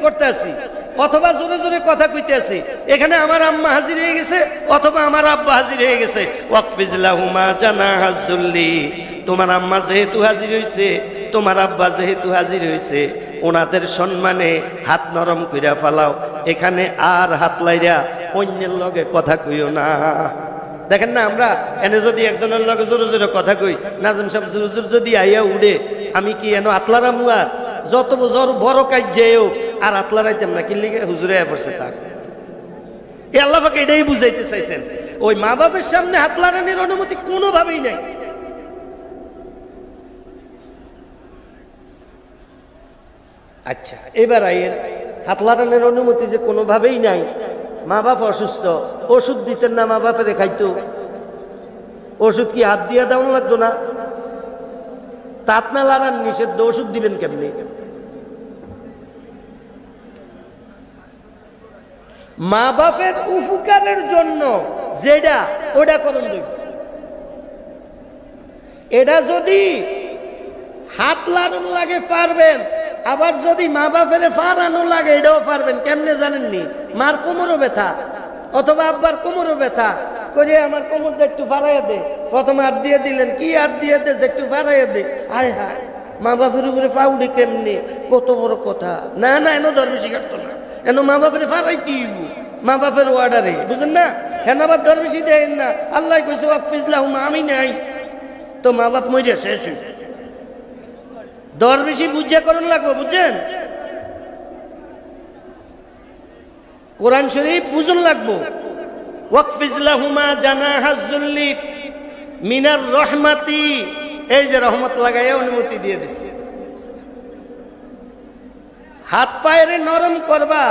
করতে আসি, অথবা জোরে জোরে কথা কইতে আসি। এখানে আমার আম্মা হাজির হয়ে গেছে অথবা আমার আব্বা হাজির হয়ে গেছে। ওয়াকফিজ লাহুমা জানাহাজ যুল্লি, তোমার আম্মা যেহেতু হাজির হয়েছে, তোমার আব্বা যেহেতু হাজির হয়েছে, ওনাদের সম্মানে হাত নরম কইরা ফালাও। এখানে আর হাত লাইরা অন্যের লগে কথা কইও না। দেখেন না, আমরা এনে যদি একজনের লগে জোরে জোরে কথা কই, নাজম সাহেব জোর যদি আইয়া উড়ে, আমি কি এনে আতলারা মুয়ার যত বড় কাজ যেও আর আতলারাইতাম না, কিনলে হুজুরে পড়ছে তার। এ আল্লাহ পাক এটাই বুঝাইতে চাইছেন, ওই মা বাপের সামনে হাত লাগানোর অনুমতি কোনোভাবেই নাই। আচ্ছা, এবার আইয়ের হাত লাগানোর অনুমতি যে কোনোভাবেই নাই। মা বাপ অসুস্থ, ওষুধ দিতেন না, মা বাপেরে খাইতো। ওষুধ কি হাত দিয়ে দেওয়া লাগতো না? তাত না লাগান নিষেধ, ওষুধ দিবেন কেমনি? মা বাপের উপকারের জন্য যেটা ওটা করুন। এটা যদি হাত লাগানো লাগে পারবেন, আবার যদি মা বাপের ফারানো লাগে এটাও পারবেন। কেমনে জানেননি? মার কোমরও ব্যথা অথবা আব্বার কোমরও ব্যথা করে আমার কোমরটা একটু ফারাইয়া দে, প্রথমে হাত দিয়ে দিলেন, কি হাত দিয়ে দে একটু ফারাইয়া দে। আয় হায়, মা বাপের উপরে পাউডি কেমনি, কত বড় কথা। না না, এনো দরবেশি কাটতো না, এন মা বাপের ফারাইতে মা বাপের ওয়ার্ডারে, বুঝেন না? হেন আবার দরবেশি দেন না। আল্লাহ কইছে ওয়াকফিজ লাহুমা, আমি নাই তো মা বাপ মইরা শেষ। দরবেশি বুঝিয়া করণ লাগবে, বুঝছেন? কোরআন শরীফ বুঝুন লাগবো। ওয়াকফিজ লাহুমা জানাহাজ যুল্লি মিনার রহমাতি, এই যে রহমত লাগাইয়া অনুমতি দিয়ে দিচ্ছে। হাত পায়ের নরম করবা,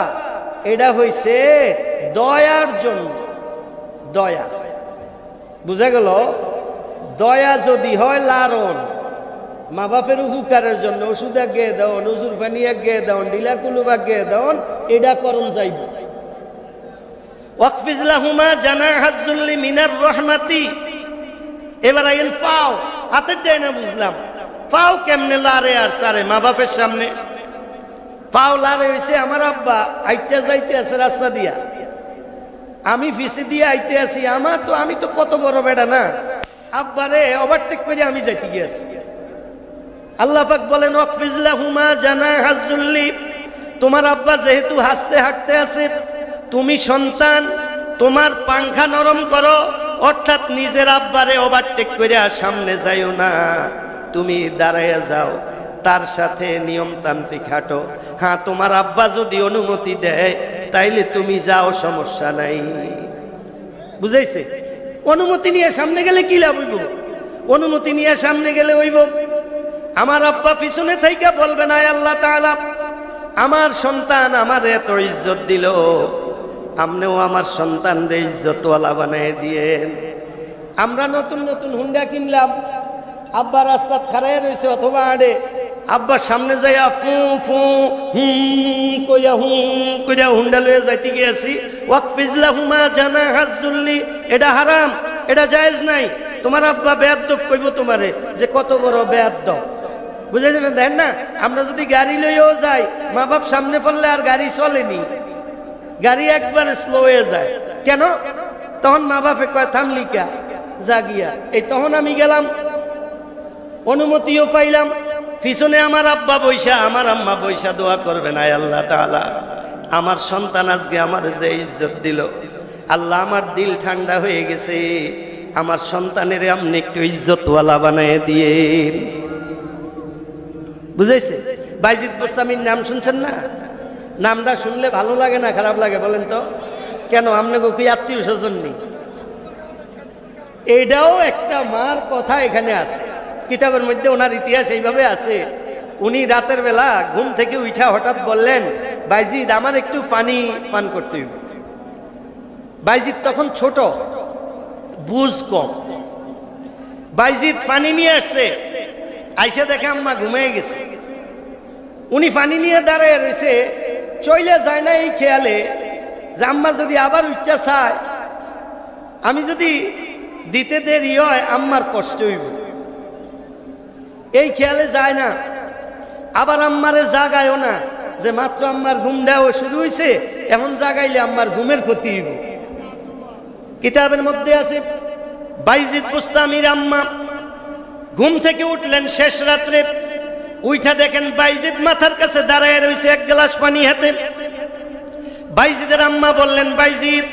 এটা হইছে দয়ার জন্য। দয়া বুঝা গেল? দয়া যদি হয় লালন, মা বাপের উপকারের জন্য ওষুধ আগে দেওন, নজুর পানি আগে দেওন, ডিলা কুলুব আগে দেওন, এটা করণ যাইব। ওয়াকফিজ লাহুমা জানাহাজ যুল্লি মিনার রহমাতি। এবার আইন পাও, হাতের দেয় না বুঝলাম, পাও কেমনে লারে আর সারে মা বাপের সামনে? পাও লারে হয়েছে আমার আব্বা আইটা যাইতে আছে রাস্তা দিয়া, আমি ফিসে দিয়ে আইতে আছি। আমি তো কত বড় বেড়া না, আব্বারে ওভারটেক করে আমি যাইতে গিয়েছি। আল্লাহ পাক বলেন ওয়াকফিজ লাহুমা জানাহাজ যুল্লি, তোমার আব্বা যেহেতু হাসতে হাঁটতে আছে, তুমি সন্তান, তোমার পাংখা নরম করো, অর্থাৎ নিজের আব্বারে ওভারটেক করে সামনে যাইও না, তুমি দাঁড়াইয়া যাও, তার সাথে নিয়মতান্ত্রিক হাঁটো। হ্যাঁ, তোমার আব্বা যদি অনুমতি দেয় তাইলে তুমি যাও, সমস্যা নাই। বুঝাইছে? অনুমতি নিয়ে সামনে গেলে কি লাভ হইব? অনুমতি নিয়ে সামনে গেলে হইব আমার আব্বা পিছনে থাইকা বলবে না, আল্লাহ তাআলা আমার সন্তান আমার এত ইজ্জত দিল, আপনিও আমার সন্তানরে ইজ্জতওয়ালা বানায় দিয়েন। আমরা নতুন নতুন হুন্ডা কিনলাম, আব্বা রাস্তা খাড়ায় রয়েছে অথবা আড়ে, আব্বার সামনে যাইয়া ফু ফু কইয়া হুন্ডা লয়ে যাইতে গিয়েছি। ওয়াকফিজলাহুমা জানাহাজ্জুল্লি, এটা হারাম, এটা জায়েজ নাই। তোমার আব্বা বেয়াদব কইব তোমারে যে কত বড় বেয়াদব, বুঝেছেন? দেখেন না, আমরা যদি গাড়ি লইয়াও যাই, মা বাপ সামনে পড়লে আর গাড়ি চলেনি, গাড়ি একবারে স্লো হয়ে যায়। কেন? তখন মা বাপে কয় থামলি কা, জাগিয়া। এই তখন আমি গেলাম, অনুমতিও পাইলাম, পিছনে আমার আব্বা বৈশা, আমার আম্মা বৈশা দোয়া করবেন, আয় আল্লাহ তাআলা আমার সন্তান আজকে আমার যে ইজ্জত দিল, আল্লাহ আমার দিল ঠান্ডা হয়ে গেছে, আমার সন্তানের আপনি একটু ইজ্জতওয়ালা বানায় দিয়েন। বুঝাইছে? বাইজিদ বোস্তামির নাম শুনছেন না? নামটা শুনলে ভালো লাগে না খারাপ লাগে বলেন তো? কেন, আপনাকে কি আত্মীয় স্বজন নেই? এইটাও একটা মার কথা এখানে আছে, কিতাবের মধ্যে ওনার ইতিহাস এইভাবে আছে। উনি রাতের বেলা ঘুম থেকে উঠা হঠাৎ বললেন, বাইজিদ আমার একটু পানি পান করতে হবে। বাইজিদ তখন ছোট, বুঝ কম। বাইজিদ পানি নিয়ে আসছে, আইসা দেখে আম্মা ঘুমিয়ে গেছে। উনি পানি নিয়ে দাঁড়ায় রয়েছে, চইলে যায় না এই খেয়ালে যে আম্মা যদি আবার উচ্চা চায়, আমি যদি দিতে দেরি হয় আম্মার কষ্ট হইব, এই খেয়ালে যায় না। আবার আম্মারে জাগায়ও না যে মাত্র আম্মার ঘুম দেওয়া শুরু হয়েছে, এমন জাগাইলে আম্মার ঘুমের ক্ষতি হইব। কিতাবের মধ্যে আছে বাইজিদ বুস্তামির আম্মা ঘুম থেকে উঠলেন শেষ রাত্রে, উঠা দেখেন বাইজিদ মাথার কাছে দাঁড়ায় রয়েছে এক গ্লাস পানি হাতে। বাইজিদের আম্মা বললেন, বাইজিদ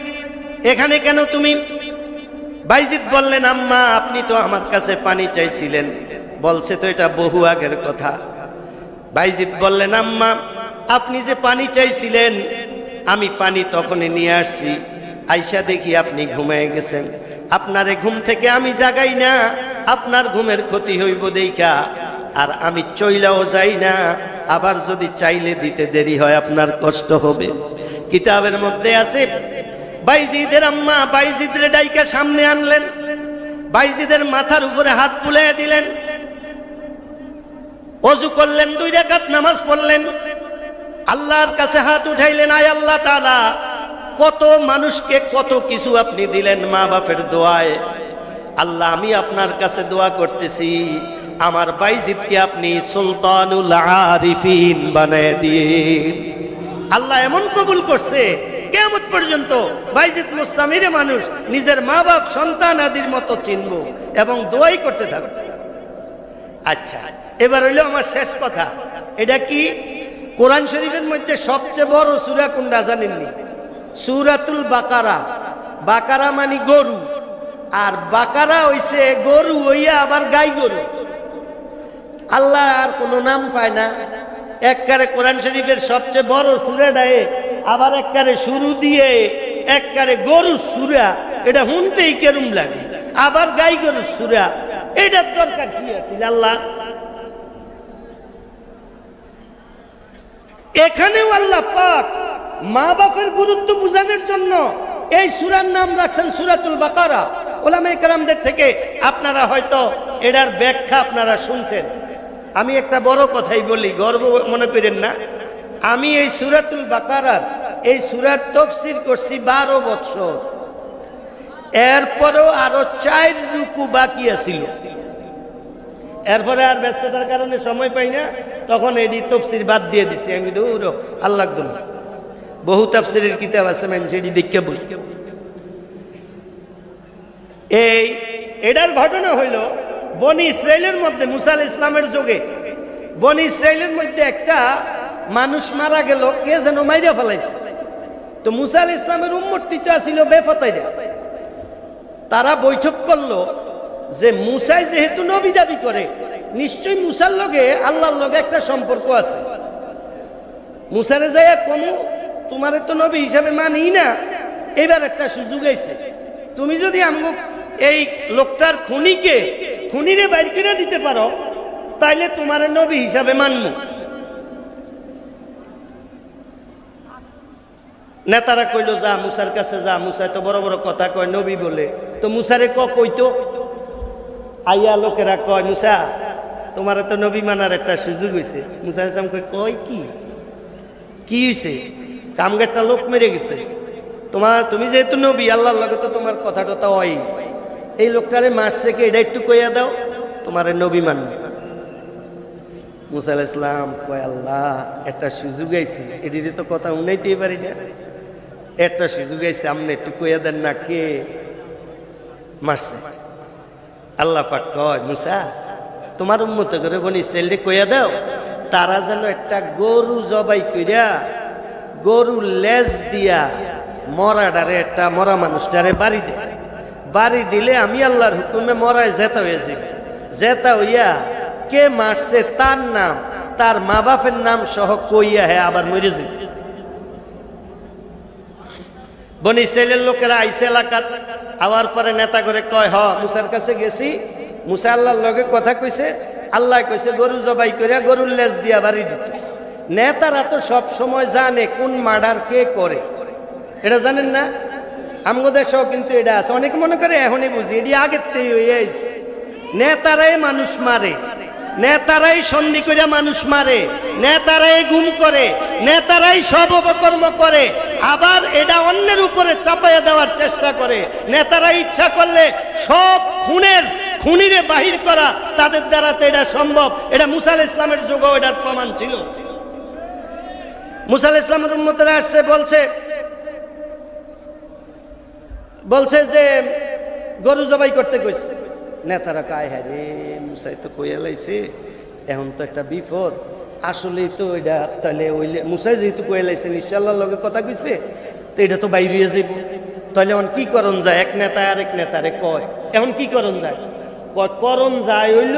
এখানে কেন তুমি? বাইজিদ বললেন, আম্মা আপনি তো আমার কাছে পানি চাইছিলেন, বলছে তো এটা বহু আগের কথা। বাইজিদ বললেন, আম্মা আপনি যে পানি চাইছিলেন আমি পানি তখনই নিয়ে আসছি, আইসা দেখি আপনি ঘুমিয়ে গেছেন, আপনারে ঘুম থেকে আমি জাগাই না, আপনার ঘুমের ক্ষতি হইব দেখা আর আমি চইলাও যাই না, আবার যদি চাইলে দিতে দেরি হয় আপনার কষ্ট হবে। কিতাবের মধ্যে আছে বাইজিদের আম্মা বাইজিদের ডাইকা সামনে আনলেন, বাইজিদের মাথার উপরে হাত বুলিয়ে দিলেন, ওযু করলেন, 2 রাকাত নামাজ পড়লেন, আল্লাহর কাছে হাত উঠাইলেন, আয় আল্লাহ তাআলা কত মানুষকে কত কিছু আপনি দিলেন মা বাপের দোয়ায়, আল্লাহ আমি আপনার কাছে দোয়া করতেছি আমার বাইজিদকে আপনি সুলতানুল আরিফিন বানায় দিন। আল্লাহ এমন কবুল করছে কিয়ামত পর্যন্ত বাইজিদ মুস্তামিরে মানুষ নিজের মা বাপ সন্তান আদির মতো চিনব এবং দোয়াই করতে থাকবে। আচ্ছা, এবার হইলো আমার শেষ কথা। এটা কি? কোরআন শরীফের মধ্যে সবচেয়ে বড় সূরা কোনটা জানেননি? সূরাতুল বাকারা। বাকারা মানে গরু, আর বাকারা হইছে গরু হইয়া আবার গাই গরু। আল্লাহ আর কোনো নাম পায় না, এককারে কোরআন শরীফের সবচেয়ে বড় সূরাটায় আবার এককারে শুরু দিয়ে এককারে গরু সূরা, এটা শুনতেই কেরম লাগে, আবার গাই গরু সূরা, এটার দরকার কি আছে আল্লাহ? এখানেও আল্লাহ পাক মা বাপের গুরুত্ব বোঝানোর জন্য এই সূরার নাম রাখছেন সূরাতুল বাকারা। উলামায়ে কেরামদের থেকে আপনারা হয়তো এটার ব্যাখ্যা আপনারা শুনছেন। আমি একটা বড় কথাই বলি, গর্ব মনে করেন না, আমি এই সূরাতুল বাকারার এই সূরার তাফসীর করছি 12 বছর, এরপরেও আরো 4 রুকু বাকি আছিল, এরপরে আর ব্যস্ততার কারণে সময় পাই না, তখন এই তাফসীর বাদ দিয়ে দিছি। আমি দূর আল্লাহ দূর বহু তাফসীরের কিতাব আছে, সেটি দেখে বুঝি। এটার ঘটনা হইল বনি ইসরাইলের মধ্যে মুসা আলাইহিস সালামের যুগে বনি ইসরাইলের মধ্যে একটা মানুষ মারা গেল, কে যেন মাইরা ফেলাইছে। তো মুসা আলাইহিস সালামের উম্মতটা ছিল বেফাতাইরা, তারা বৈঠক করলো যে মুসাই যেহেতু নবী দাবি করে, নিশ্চয়ই মুসার লগে আল্লাহর লগে একটা সম্পর্ক আছে। মুসারে যাইয়া কমু তোমারে তো নবী হিসাবে মানি না, এবার একটা সুযোগ আইছে, তুমি যদি আমগো এই লোকটার খুনিরে বাইর করে দিতে পারো তাইলে তোমার নবী হিসাবে মানব। নেতারা কইল যা মুসার কাছে যা, মুসা তো বড় বড় কথা কয় নবী বলে, তো মুসারে কইতো। আইয়া লোকেরা কয় মুসা তোমার তো নবী মানার একটা সুযোগ হয়েছে। মুসা আলাইহিস সালাম কয় কি হয়েছে? কামগারটা লোক মেরে গেছে, তুমি যেহেতু নবী আল্লাহর লগে তো তোমার কথা টথা হয়, এই লোকটারে মারছে কি এটা একটু কইয়া দাও, তোমার নবী মানবে। মুসা আলাইহিস সালাম কয় আল্লাহ একটা সুযোগ আইছে, এটির তো কথা উনাইতেই পারি না, একটা সুযোগ আইছে আপনি একটু কইয়া দেন না কে মারছে। আল্লাহ পাক কয় মুসা তোমার উম্মত করে বনি ইসরাইলকে কইয়া দাও তারা যেন একটা গরু জবাই কইরা গরুর লেজ দিয়া মরাডারে একটা মরা মানুষটারে বাড়ি দেয়, বাড়ি দিলে আমি আল্লাহর হুকুমে মরায় জেতা হয়ে যাবে, জেতা হইয়া কে মারছে তার নাম তার মা বাপের নাম সহ কইয়া হ্যাঁ আবার মরে যাবে। বনি ইসরাইলের লোকেরা আইসে এলাকাত আওয়ার পরে নেতা করে কয় মুসার কাছে গেছি, মুসা আল্লাহর লগে কথা কইছে, আল্লাহ কইছে গরু জবাই করিয়া গরুর লেজ দিয়া বাড়ি দিত। নেতারা তো সব সময় জানে কোন মার্ডার কে করে, এটা জানেন না? আমগো দেশেও কিন্তু এটা আছে, অনেকে মনে করে এখনই বুঝি, এটি আগের থেকে হয়ে আইছে। নেতারাই মানুষ মারে, নেতারাই সন্ধি করে মানুষ মারে, নেতারাই গুম করে, নেতারাই সব অপকর্ম করে, আবার এটা অন্যের উপরে চাপাইয়া দেওয়ার চেষ্টা করে। নেতারা ইচ্ছা করলে সব খুনিরে বাহির করা তাদের দ্বারা তো এটা সম্ভব। এটা মুসা আলাইহিস সালামের যুগেও এটার প্রমাণ ছিল। মুসা আলাইহিস সালামের উম্মতেরা আসছে বলছে যে গরু জবাই করতে কইছে। নেতারা কয় হ্যাঁ রে মুসাই তো কইয়া লাইছে, এখন তো একটা বিপদ। আসলেই তো এটা তাহলে ওই মুসাই যেহেতু কইয়া লাইছে ইনশাআল্লাহর লগে কথা কইছে, তো এটা তো বাইরে যাইব, তাহলে এখন কি করণ যায়? এক নেতা আরেক নেতারে কয় এখন কি করণ যায়? করণ যায় হইল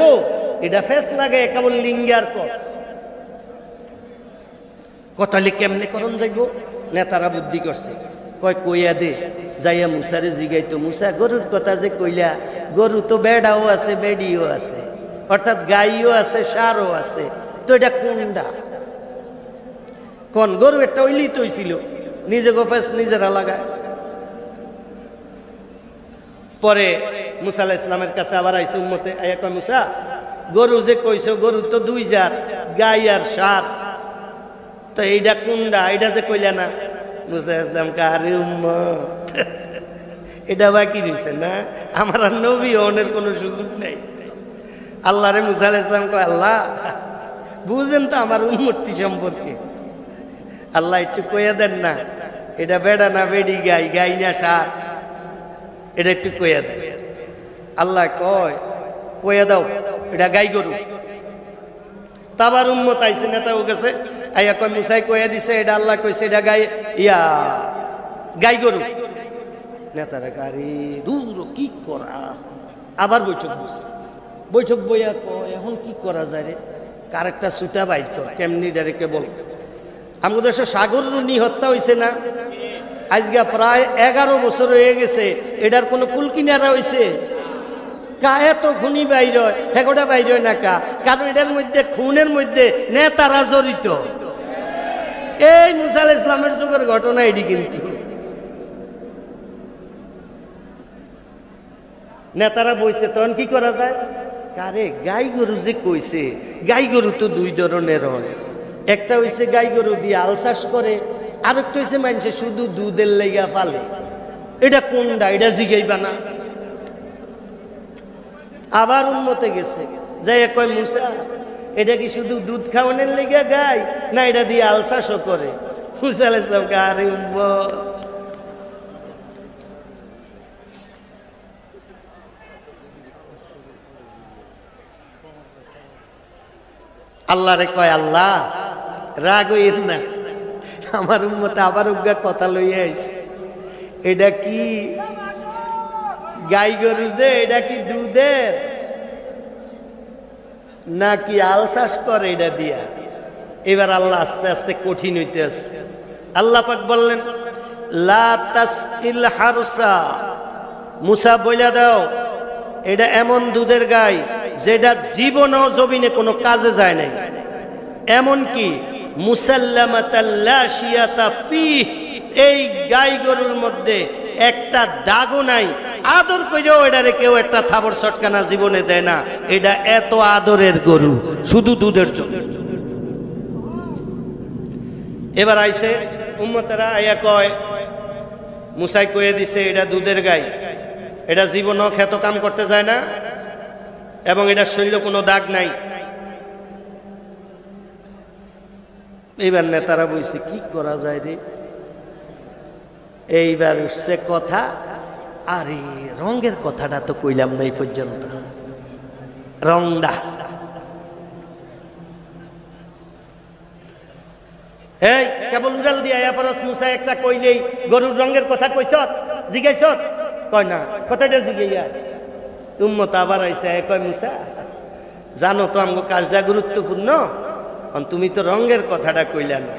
এটা ফেস লাগে কেবল লিঙ্গার কথালে কেমনে করণ যাইব? নেতারা বুদ্ধি করছে, কয় কইয়া দে যাইয়া মুসারে জিগাইতো, মুসা গরুর কথা যে কইলা, গরু তো বেড়াও আছে বেডিও আছে, অর্থাৎ গাইও আছে সারও আছে, তো এটা কোনটা? কোন গরু একটা ওইলি তো হইছিল, নিজে গোফেস নিজেরা লাগায়। পরে মুসা আলাইহিস সালামের কাছে আবার আইছে উম্মতে, আয়া কয় মুসা গরু যে কইছো গরু তো দুই জাত, গাই আর সার, তো এইটা কোনটা? এটা যে কইলা না। মুসা আলাইহিস সালাম কয় আরে উম্মত এটা বাকি রয়েছে না, আমার আর নবী হওয়ার কোনো সুযোগ নেই। আল্লাহ রে মুসা আলাইহিস সালাম কয় আল্লাহ বুঝেন তো আমার উম্মতটি সম্পর্কে, আল্লাহ একটু কইয়া দেন না এটা বেড়া না বেড়ি, গাই গাই না সার, এটা একটু কইয়া দেন। আল্লাহ কয় কইয়া দাও এটা গাই গরু। তাবার উম্মত আইছে নেতা ও গেছে, আইয়া কয় মুসাই কইয়া দিছে এটা আল্লাহ কইছে এটা গাই গরু। নেতারা গাড়ি দূর কি করা, আবার বৈঠক বসে, বৈঠক বইয়া কয় এখন কি করা যায় রে, কারেকটা সুতা বাইর কর, কেমনি ডাইরেক্ট বল। আমাদের দেশে সাগর রুনি হত্যা হয়েছে না, আজকে প্রায় 11 বছর হয়ে গেছে, এটার কোনো কুল কিনারা হয়েছে? এত খুনি বাইর হয়, হেগোটা বাইর হয় না কা, কারণ এটার মধ্যে খুনের মধ্যে নেতারা জড়িত। এই মুসা আলাইহিস সালামের যুগের ঘটনা এটি, কিন্তু নেতারা বইছে তখন কি করা যায়? কারে গাই গরু যে কইছে, গাই গরু তো দুই ধরনের হয়, একটা হইছে গাই গরু দিয়ে আল চাষ করে, আরেকটা হইছে মানুষে শুধু দুধের লেগা ফালে, এটা কোনটা? এটা জিগাইবা না। আবার উন্মতে গেছে যাই কয় মুসা এটা কি শুধু দুধ খাওয়ানোর লেগা গাই না এটা দিয়ে আল চাষও করে? মুসা আলাইহিস সালাম আরে উম্মত আল্লাহ রে কয় আল্লাহ রাগ হইেন না, আমার উম্মতে আবার উগা কথা লইয়া আইছে, এটা কি গাই গরু যে এটা কি দুধের নাকি আল চাষ করে এটা দিয়া? এবার আল্লাহ আস্তে আস্তে কঠিন হইতে আছে। আল্লাহ পাক বললেন লা তাসকিল হারসা, মুসা বইলা দাও এটা এমন দুধের গাই যেটা জীবনও জমিনে কোনো কাজে যায় নাই, এমন কি মুসাল্লামাতাল লা শিয়াতা ফি, এই গাই গরুর মধ্যে একটা দাগও নাই, আদর কইরেও এটারে কেউ একটা থাবর চটকানা জীবনে দেয় না। এটা এত আদরের গরু, শুধু দুধের জন্য। এবার আইছে উম্মতেরা আয়া কয়, মুসাই কয়ে দিছে এটা দুধের গাই, এটা জীবনও ক্ষেত কাম করতে যায় না এবং এটার শরীরে কোনো দাগ নাই। এইবার নেতারা বলছে কি করা যায় রে। এইবার উঠছে কথা, আরে রঙের কথাটা তো কইলাম না এই পর্যন্ত। রংডা এই কেবল উড়াল দিয়া এরপরস মুসা একটা কইলেই গরুর রঙের কথা কইছ, জিজ্ঞাইছ? কয় না, কথাটা জিজ্ঞাইয়া উম্মত আবার আইসা কয় মুসা জানো তো আমগো কাজটা গুরুত্বপূর্ণ, তুমি তো রঙের কথাটা কইলা না।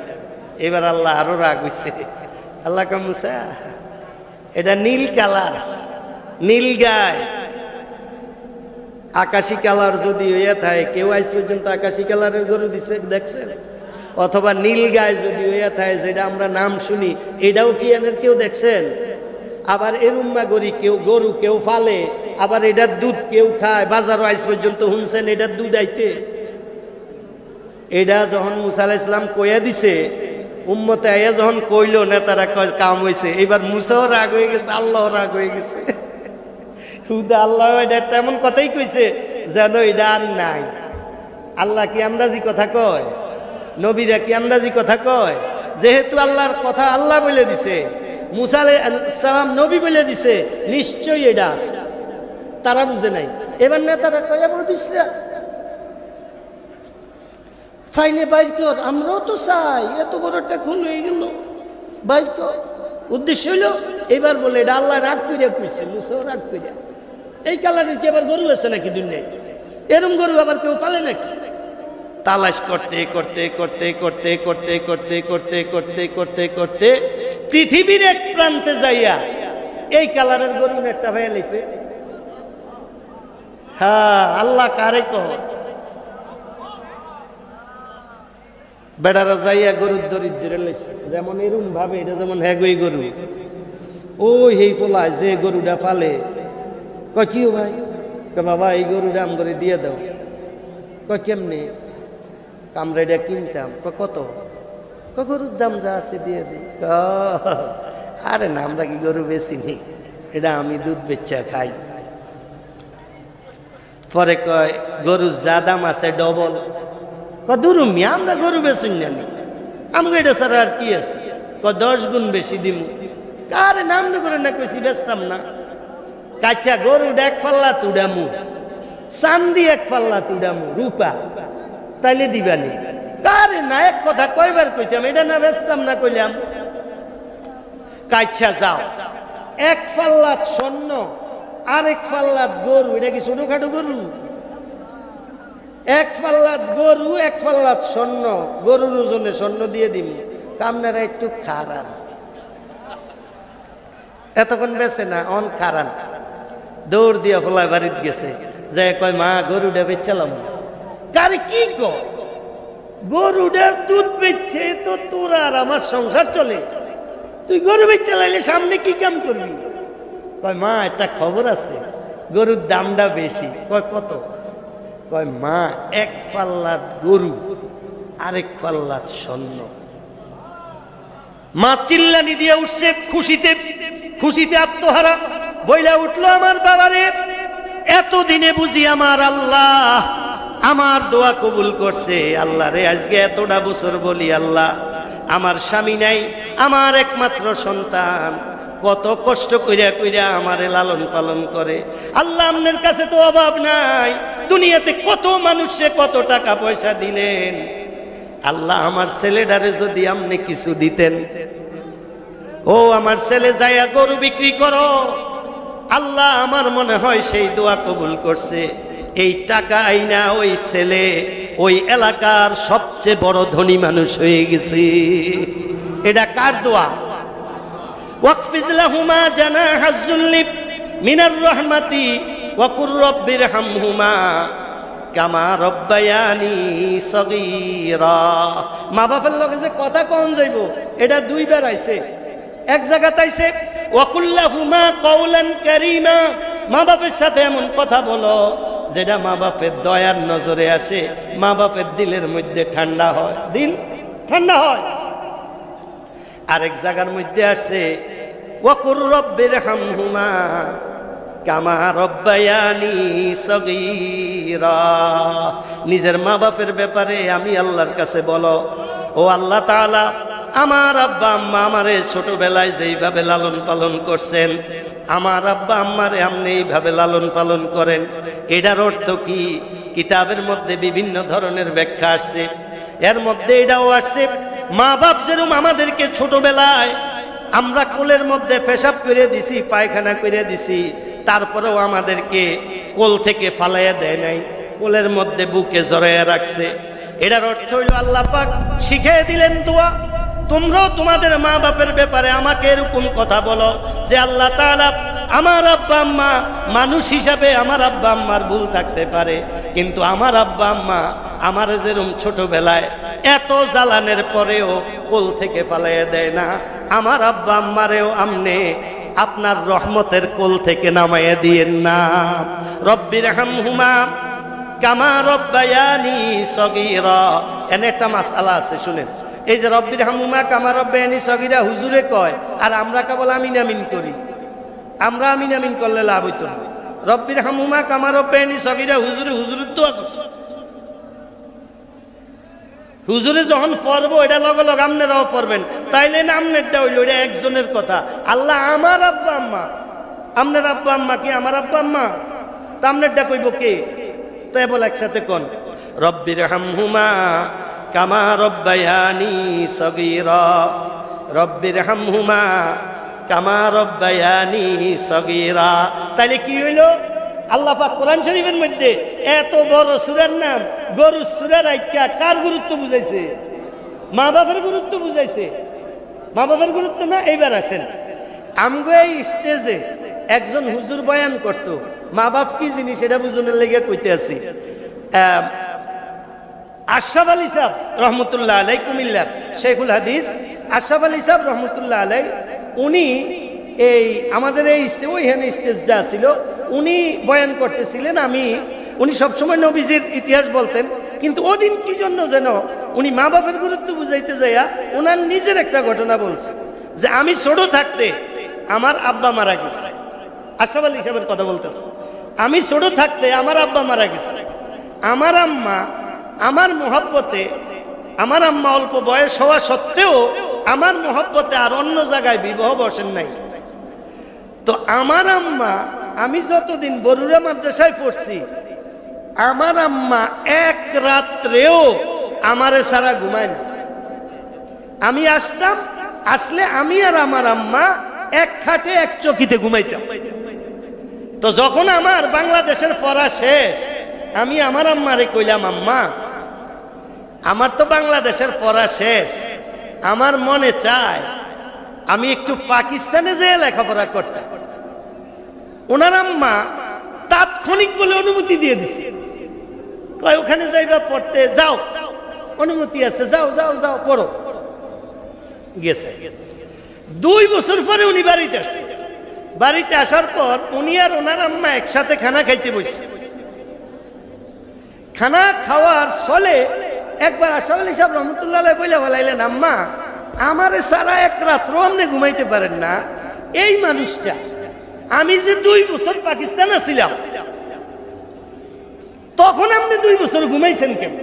এবার আল্লাহ আরো রাগ হইছে। আল্লাহ কয় মুসা এটা নীল কালার, নীল গায়। আকাশি কালার যদি হইয়া থাকে, কেউ আজ পর্যন্ত আকাশি কালারের গরু দিছে দেখছেন? অথবা নীল গায়ে যদি হইয়া থাকে, যেটা আমরা নাম শুনি, এটাও কি এনের কেউ দেখছেন? আবার এরুম্মা গরু কেউ ফালে, আবার এটার দুধ কেউ খায়, বাজারও আজ পর্যন্ত শুনছেন এটার দুধ আইতে? এটা যখন মুসা আলাইহিস সালাম কইয়া দিছে, উম্মতে আইয়া যখন কইল, নেতারা কয় কাম হইছে। এবার মুসাও রাগ হয়ে গেছে, আল্লাহ রাগ হয়ে গেছে। খুদা আল্লাহ এটা তেমন কথাই কইছে যেন এটা আর নাই। আল্লাহ কি আন্দাজি কথা কয়? নবীরা কি আন্দাজি কথা কয়? যেহেতু আল্লাহর কথা আল্লাহ বলে দিছে, মুসা আলাইহিস সালাম নবী বলে দিছে, নিশ্চয়ই এটা আছে। তারা বুঝে নাই। এবার নেতারা কয় আবার বিশ্বাস ফাইনে বাইর কর, আমরাও তো চাই, এত বড় একটা খুন হয়ে গেল, বাইর কর। উদ্দেশ্য হইল এবার বলে এটা আল্লাহ রাগ করিয়া কইছে, মুসাও রাগ করিয়া। এই কালারের কি আবার গরু আছে নাকি দুনিয়ায়? এরম গরু আবার কেউ পালে নাকি? তালাশ করতে করতে করতে করতে করতে করতে করতে করতে করতে করতে পৃথিবীর এক প্রান্তে যাইয়া এই কালারের গরু একটা হয়ে লাইছে। হ্যাঁ, আল্লাহ কারে কয়? বেড়ারা যাইয়া গরুর দরিদ্রে লাইছে। যেমন এরম ভাবে এটা যেমন হ্যাগই গরু, ওই হেই পোলা যে গরুটা ফালে কয় কি ভাই, বাবা এই গরুটা আম করে দিয়ে দাও। কয় কেমনে? আমরা এটা কিনতাম। কত? গরুর দাম যা আছে দিয়ে দিই। আরে না, আমরা কি গরু বেশি নি, এটা আমি দুধ বেচা খাই। পরে কয় গরুর যা দাম আছে ডবল। দুরুমি আমরা গরু বেচুন জানি, আমাকে এটা ছাড়া আর কি আছে? 10 গুণ বেশি দিব। আরে নাম করে না কইছি বেচতাম না। কাচ্চা গরু এক পাল্লা তুডামু, চান্দি এক পাল্লা তুডামু, রূপা, তাইলে দিবানি। আরে না, এক কথা কয়বার কইতাম, এটা না বেচতাম না কইলাম। কাচ্চা যাও, এক পাল্লাত স্বর্ণ আর এক পাল্লাত গরু, এটা কি ছোটখাটো গরু? এক পাল্লাত গরু, এক পাল্লাত স্বর্ণ, গরুর ওজনে স্বর্ণ দিয়ে দিন। কামনারা একটু খারান, এতক্ষণ বেছে না, অন খারান। দৌড় দিয়া ফলায় বাড়িতে গেছে, যে কয় মা গরুটা বেচালাম। কারে কি কর? গরুটার দুধ বেচছে তো তোর আর আমার সংসার চলে, তুই গরু বেচা লাইলে সামনে কি কাম করবি? কয় মা একটা খবর আছে, গরুর দামটা বেশি। কয় কত? কয় মা এক পাল্লাত গরু আরেক পাল্লাত স্বর্ণ। মা চিল্লানি দিয়ে উঠছে খুশিতে, খুশিতে আত্মহারা বইলা উঠলো, আমার বাবারে এতদিনে বুঝি আমার আল্লাহ আমার দোয়া কবুল করছে। আল্লাহ রে, আজকে এতটা বছর বলি আল্লাহ আমার স্বামী নাই, আমার একমাত্র সন্তান কত কষ্ট কইরা কইরা আমারে লালন পালন করে। আল্লাহ আপনার কাছে তো অভাব নাই, দুনিয়াতে কত মানুষে কত টাকা পয়সা দিলেন। আল্লাহ আমার ছেলেটারে যদি আপনি কিছু দিতেন, ও আমার ছেলে যাইয়া গরু বিক্রি করো, আল্লাহ আমার মনে হয় সেই দোয়া কবুল করছে। এই টাকা আইনা ওই ছেলে ওই এলাকার সবচেয়ে বড় ধনী মানুষ হয়ে গেছে। এটা কার দোয়া? ওয়াকফিজ লাহুমা জানাহাজ যুল্লি মিনার রাহমাতি ওয়া কুর রাব্বিরহামহুমা কামা রব্বায়ানি সগীরা। মা বাপের লগে যে কথা কোন যাইব, এটা দুইবার আইছে। এক জায়গা তাইছে ওয়াকুল্লাহুমা কওলান কারীমা, মা বাপের সাথে এমন কথা বলো যেটা মা বাপের দয়ার নজরে আসে, মা বাপের দিলের মধ্যে ঠান্ডা হয়, দিল ঠান্ডা হয়। আরেক জায়গার মধ্যে আসে ওয়াকুর রব্বিরহামহুমা কামা রব্বায়ানি সগীরা, নিজের মা বাপের ব্যাপারে আমি আল্লাহর কাছে বলো, ও আল্লাহ তাআলা আমার আব্বা আম্মা আমারে ছোটবেলায় যেইভাবে লালন পালন করছেন, আমার আব্বা আম্মারে আপনি এইভাবে লালন পালন করেন। এটার অর্থ কি? কিতাবের মধ্যে বিভিন্ন ধরনের ব্যাখ্যা আসছে, এর মধ্যে এটাও আসছে মা বাপ যেরকম আমাদেরকে ছোটবেলায় আমরা কোলের মধ্যে পেশাব করে দিছি, পায়খানা করে দিছি, তারপরেও আমাদেরকে কোল থেকে ফালাইয়া দেয় নাই, কোলের মধ্যে বুকে জড়াইয়া রাখছে। এটার অর্থ হইল আল্লাহ পাক শিখিয়ে দিলেন দোয়া, তোমরাও তোমাদের মা বাপের ব্যাপারে আমাকে এরকম কথা বলো যে আল্লাহ তাআলা আমার আব্বা আম্মা মানুষ হিসাবে আমার আব্বা আম্মার ভুল থাকতে পারে, কিন্তু আমার আব্বা আম্মা আমার যেরকম ছোটবেলায় এত জ্বালানের পরেও কোল থেকে ফালাইয়া দেয় না, আমার আব্বা আম্মারেও আমনে আপনার রহমতের কোল থেকে নামাইয়া দিয়েন না। রব্বিরহামহুমা কামা রব্বায়ানি সগীরা, এনে একটা মাসআলা আছে শুনেন। এই যে রব্বিরহামহুমা কামা রব্বায়ানি সগীরা হুজুরে কয়, আর আমরা কেবল আমিন আমিন করি। আমরা আমিন আমিন করলে লাভ হইতো না। রব্বিরহামহুমা কামা রব্বায়ানি সগীরা হুজুরের দোয়া করছে। হুজুরে যখন পড়বো এটা লগে লগে আপনারাও পড়বেন, তাইলে না আপনারটা হইল এটা একজনের কথা। আল্লাহ আমার আব্বা আম্মা, আপনার আব্বা আম্মা কি আমার আব্বা আম্মা? তা আপনারটা কইব কে? তাই বল একসাথে কোন রব্বিরহামহুমা কামা রব্বায়ানি সগীরা, রব্বিরহামহুমা কামা রব্বায়ানি সগীরা। তাইলে কি হইল? আল্লাহ পাক কোরআন শরীফের মধ্যে এত বড় সূরার নাম গরুর সূরা রাইখা কার গুরুত্ব বুঝাইছে? মা বাবার গুরুত্ব বুঝাইছে। মা বাবার গুরুত্ব না। এইবার আসেন, আমগো এই স্টেজে একজন হুজুর বয়ান করত, মা বাপ কি জিনিস এটা বুঝনের লেগে কইতে আছি। আশরাফ আলী সাহেব রহমতুল্লাহ আলাই, কুমিল্লার শেখুল হাদিস আশরাফ আলী সাহেব রহমতুল্লাহ আলাই, উনি এই আমাদের এই ওইখানে স্টেজ যা ছিল উনি বয়ান করতেছিলেন। উনি সবসময় নবীজির ইতিহাস বলতেন, কিন্তু ওদিন কি জন্য যেন উনি মা বাপের গুরুত্ব বুঝাইতে যাইয়া ওনার নিজের একটা ঘটনা বলছে যে আমি ছোট থাকতে আমার আব্বা মারা গেছে। আশরাফ আলী সাহেবের কথা বলতেছে, আমি ছোট থাকতে আমার আব্বা মারা গেছে। আমার আম্মা আমার মহব্বতে, আমার আম্মা অল্প বয়স হওয়া সত্ত্বেও আমার মহব্বতে আর অন্য জায়গায় বিবাহ বসেন নাই। তো আমার আম্মা, আমি যতদিন বরুড়া মাদ্রাসায় পড়ছি, আমার আম্মা এক রাত্রেও আমারে সারা ঘুমায় না। আমি আসতাম, আসলে আমি আর আমার আম্মা এক খাটে এক চকিতে ঘুমাইতাম। তো যখন আমার বাংলাদেশের পড়া শেষ, আমি আমার আম্মারে কইলাম, আম্মা আমার তো বাংলাদেশের পড়া শেষ, আমার মনে চায় আমি একটু পাকিস্তানে যেয়ে লেখাপড়া করতাম। ওনার আম্মা তাৎক্ষণিক বলে অনুমতি দিয়ে দিছে, কয় ওখানে যাইবা পড়তে, যাও অনুমতি আছে, যাও যাও যাও পড়ো। গেছে। 2 বছর পরে উনি বাড়িতে আসছে। বাড়িতে আসার পর উনি আর ওনার আম্মা একসাথে খানা খাইতে বসছে। খানা খাওয়ার চলে একবার আশরাফ আলী সাহেব রহমতুল্লাহ আলাইহি বলে বলাইলেন, আম্মা আমারে সারা এক রাত্র আপনি ঘুমাইতে পারেন না। এই মানুষটা, আমি যে 2 বছর পাকিস্তান ছিলাম তখন আপনি 2 বছর ঘুমাইছেন কেন?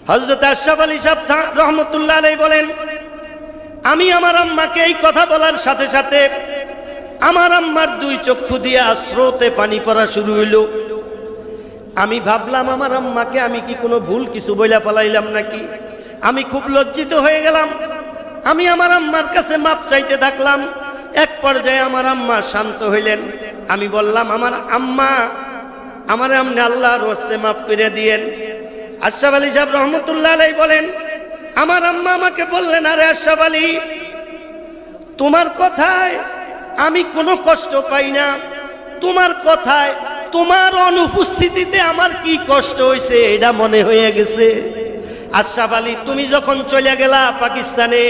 হযরত আশরাফ আলী সাহেব রহমতুল্লাহ আলাইহি বলেন, আমি আমার আম্মাকে এই কথা বলার সাথে সাথে আমার আম্মার 2 চক্ষু দিয়া স্রোতে পানি পড়া শুরু হইল। আমি ভাবলাম আমার আম্মাকে আমি কি কোনো ভুল কিছু বইলা ফেলাইলাম নাকি। আমি খুব লজ্জিত হয়ে গেলাম। আমি আমার আম্মার কাছে মাপ চাইতে থাকলাম। এক পর্যায়ে আমার আম্মা শান্ত হইলেন। আমি বললাম, আমার আম্মা, আমারে আপনি আল্লাহর ওয়াস্তে মাফ করে দিয়েন। আশরাফ আলী সাহেব রহমতুল্লাহ আলাইহি বলেন, আমার আম্মা আমাকে বললেন, আরে আশরাফ আলী, তোমার কথায় আমি কোনো কষ্ট পাই না। তোমার কথায়, তোমার অনুপস্থিতিতে আমার কি কষ্ট হয়েছে এটা মনে হয়ে গেছে। আশরাফ আলী, তুমি যখন চলে গেলা পাকিস্তানে,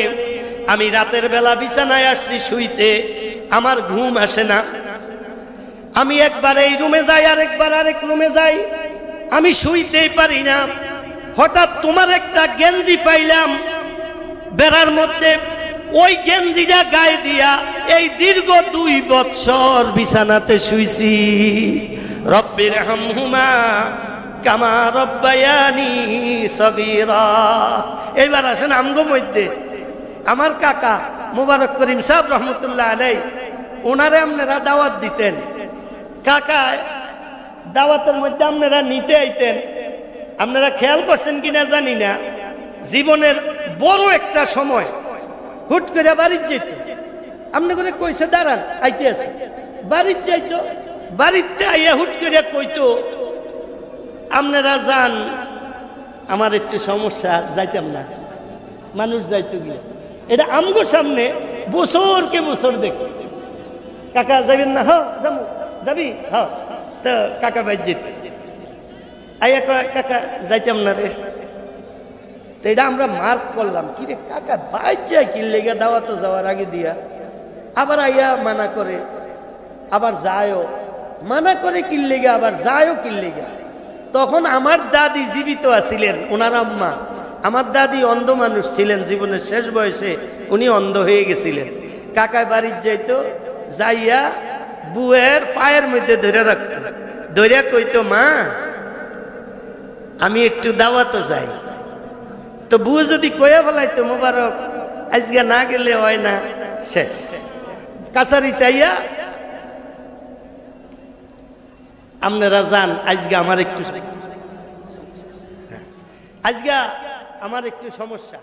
আমি রাতের বেলা বিছানায় আসছি শুইতে, আমার ঘুম আসে না। আমি একবার এই রুমে যাই, আরেকবার আরেক রুমে যাই, আমি শুইতেই পারি না। হঠাৎ তোমার একটা গেঞ্জি পাইলাম বেড়ার মধ্যে, ওই গেঞ্জিটা গায়ে দিয়া এই দীর্ঘ 2 বছর বিছানাতে শুইছি। রব্বির হামহুমা কামা রব্বায়ানি সগীরা। এইবার আসেন আমগো মধ্যে আমার কাকা মোবারক করিম সাহেব রহমতুল্লাহ আলাই, ওনারে আপনারা দাওয়াত দিতেন। কাকা দাওয়াতের মধ্যে আপনারা নিতে আইতেন, আপনারা খেয়াল করছেন কিনা জানি না, জীবনের বড় একটা সময় হুট করে বাড়ির যেত, আপনি করে কইছে দাঁড়ান আইতে আছে, বাড়ির যাইতো, বাড়িতে আইয়া হুট করে কইতো আপনারা যান, আমার একটু সমস্যা, যাইতাম না, মানুষ যাইতো গিয়ে। এটা আমগো সামনে বছরকে বছর দেখছি। কাকা যাবেন না? হ যাবো। যাবি? হ। তো কাকা বাইর যেত, আইয়া কয় কাকা যাইতাম না রে। তো এটা আমরা মার্ক করলাম, কি রে কাকা বাইর যায় কি লেগে, দাওয়া তো যাওয়ার আগে দিয়া, আবার আইয়া মানা করে, আবার যায়ও, মানা করে কি লেগে, আবার যায়ও কি লেগে। তখন আমার দাদি জীবিত আছিলেন, ওনার আম্মা। আমার দাদি অন্ধ মানুষ ছিলেন, জীবনের শেষ বয়সে উনি অন্ধ হয়ে গেছিলেন। কাকায় বাড়ির যাইতো, যাইয়া বুয়ের পায়ের মধ্যে ধরে রাখতো, ধরে কইতো মা আমি একটু দাওয়াতে যাই। তো বুয়ে যদি কইয়া ফেলাইতো মোবারক আজকে না গেলে হয় না, শেষ। কাছারি তাইয়া আপনারা যান, আজকে আমার একটু সমস্যা।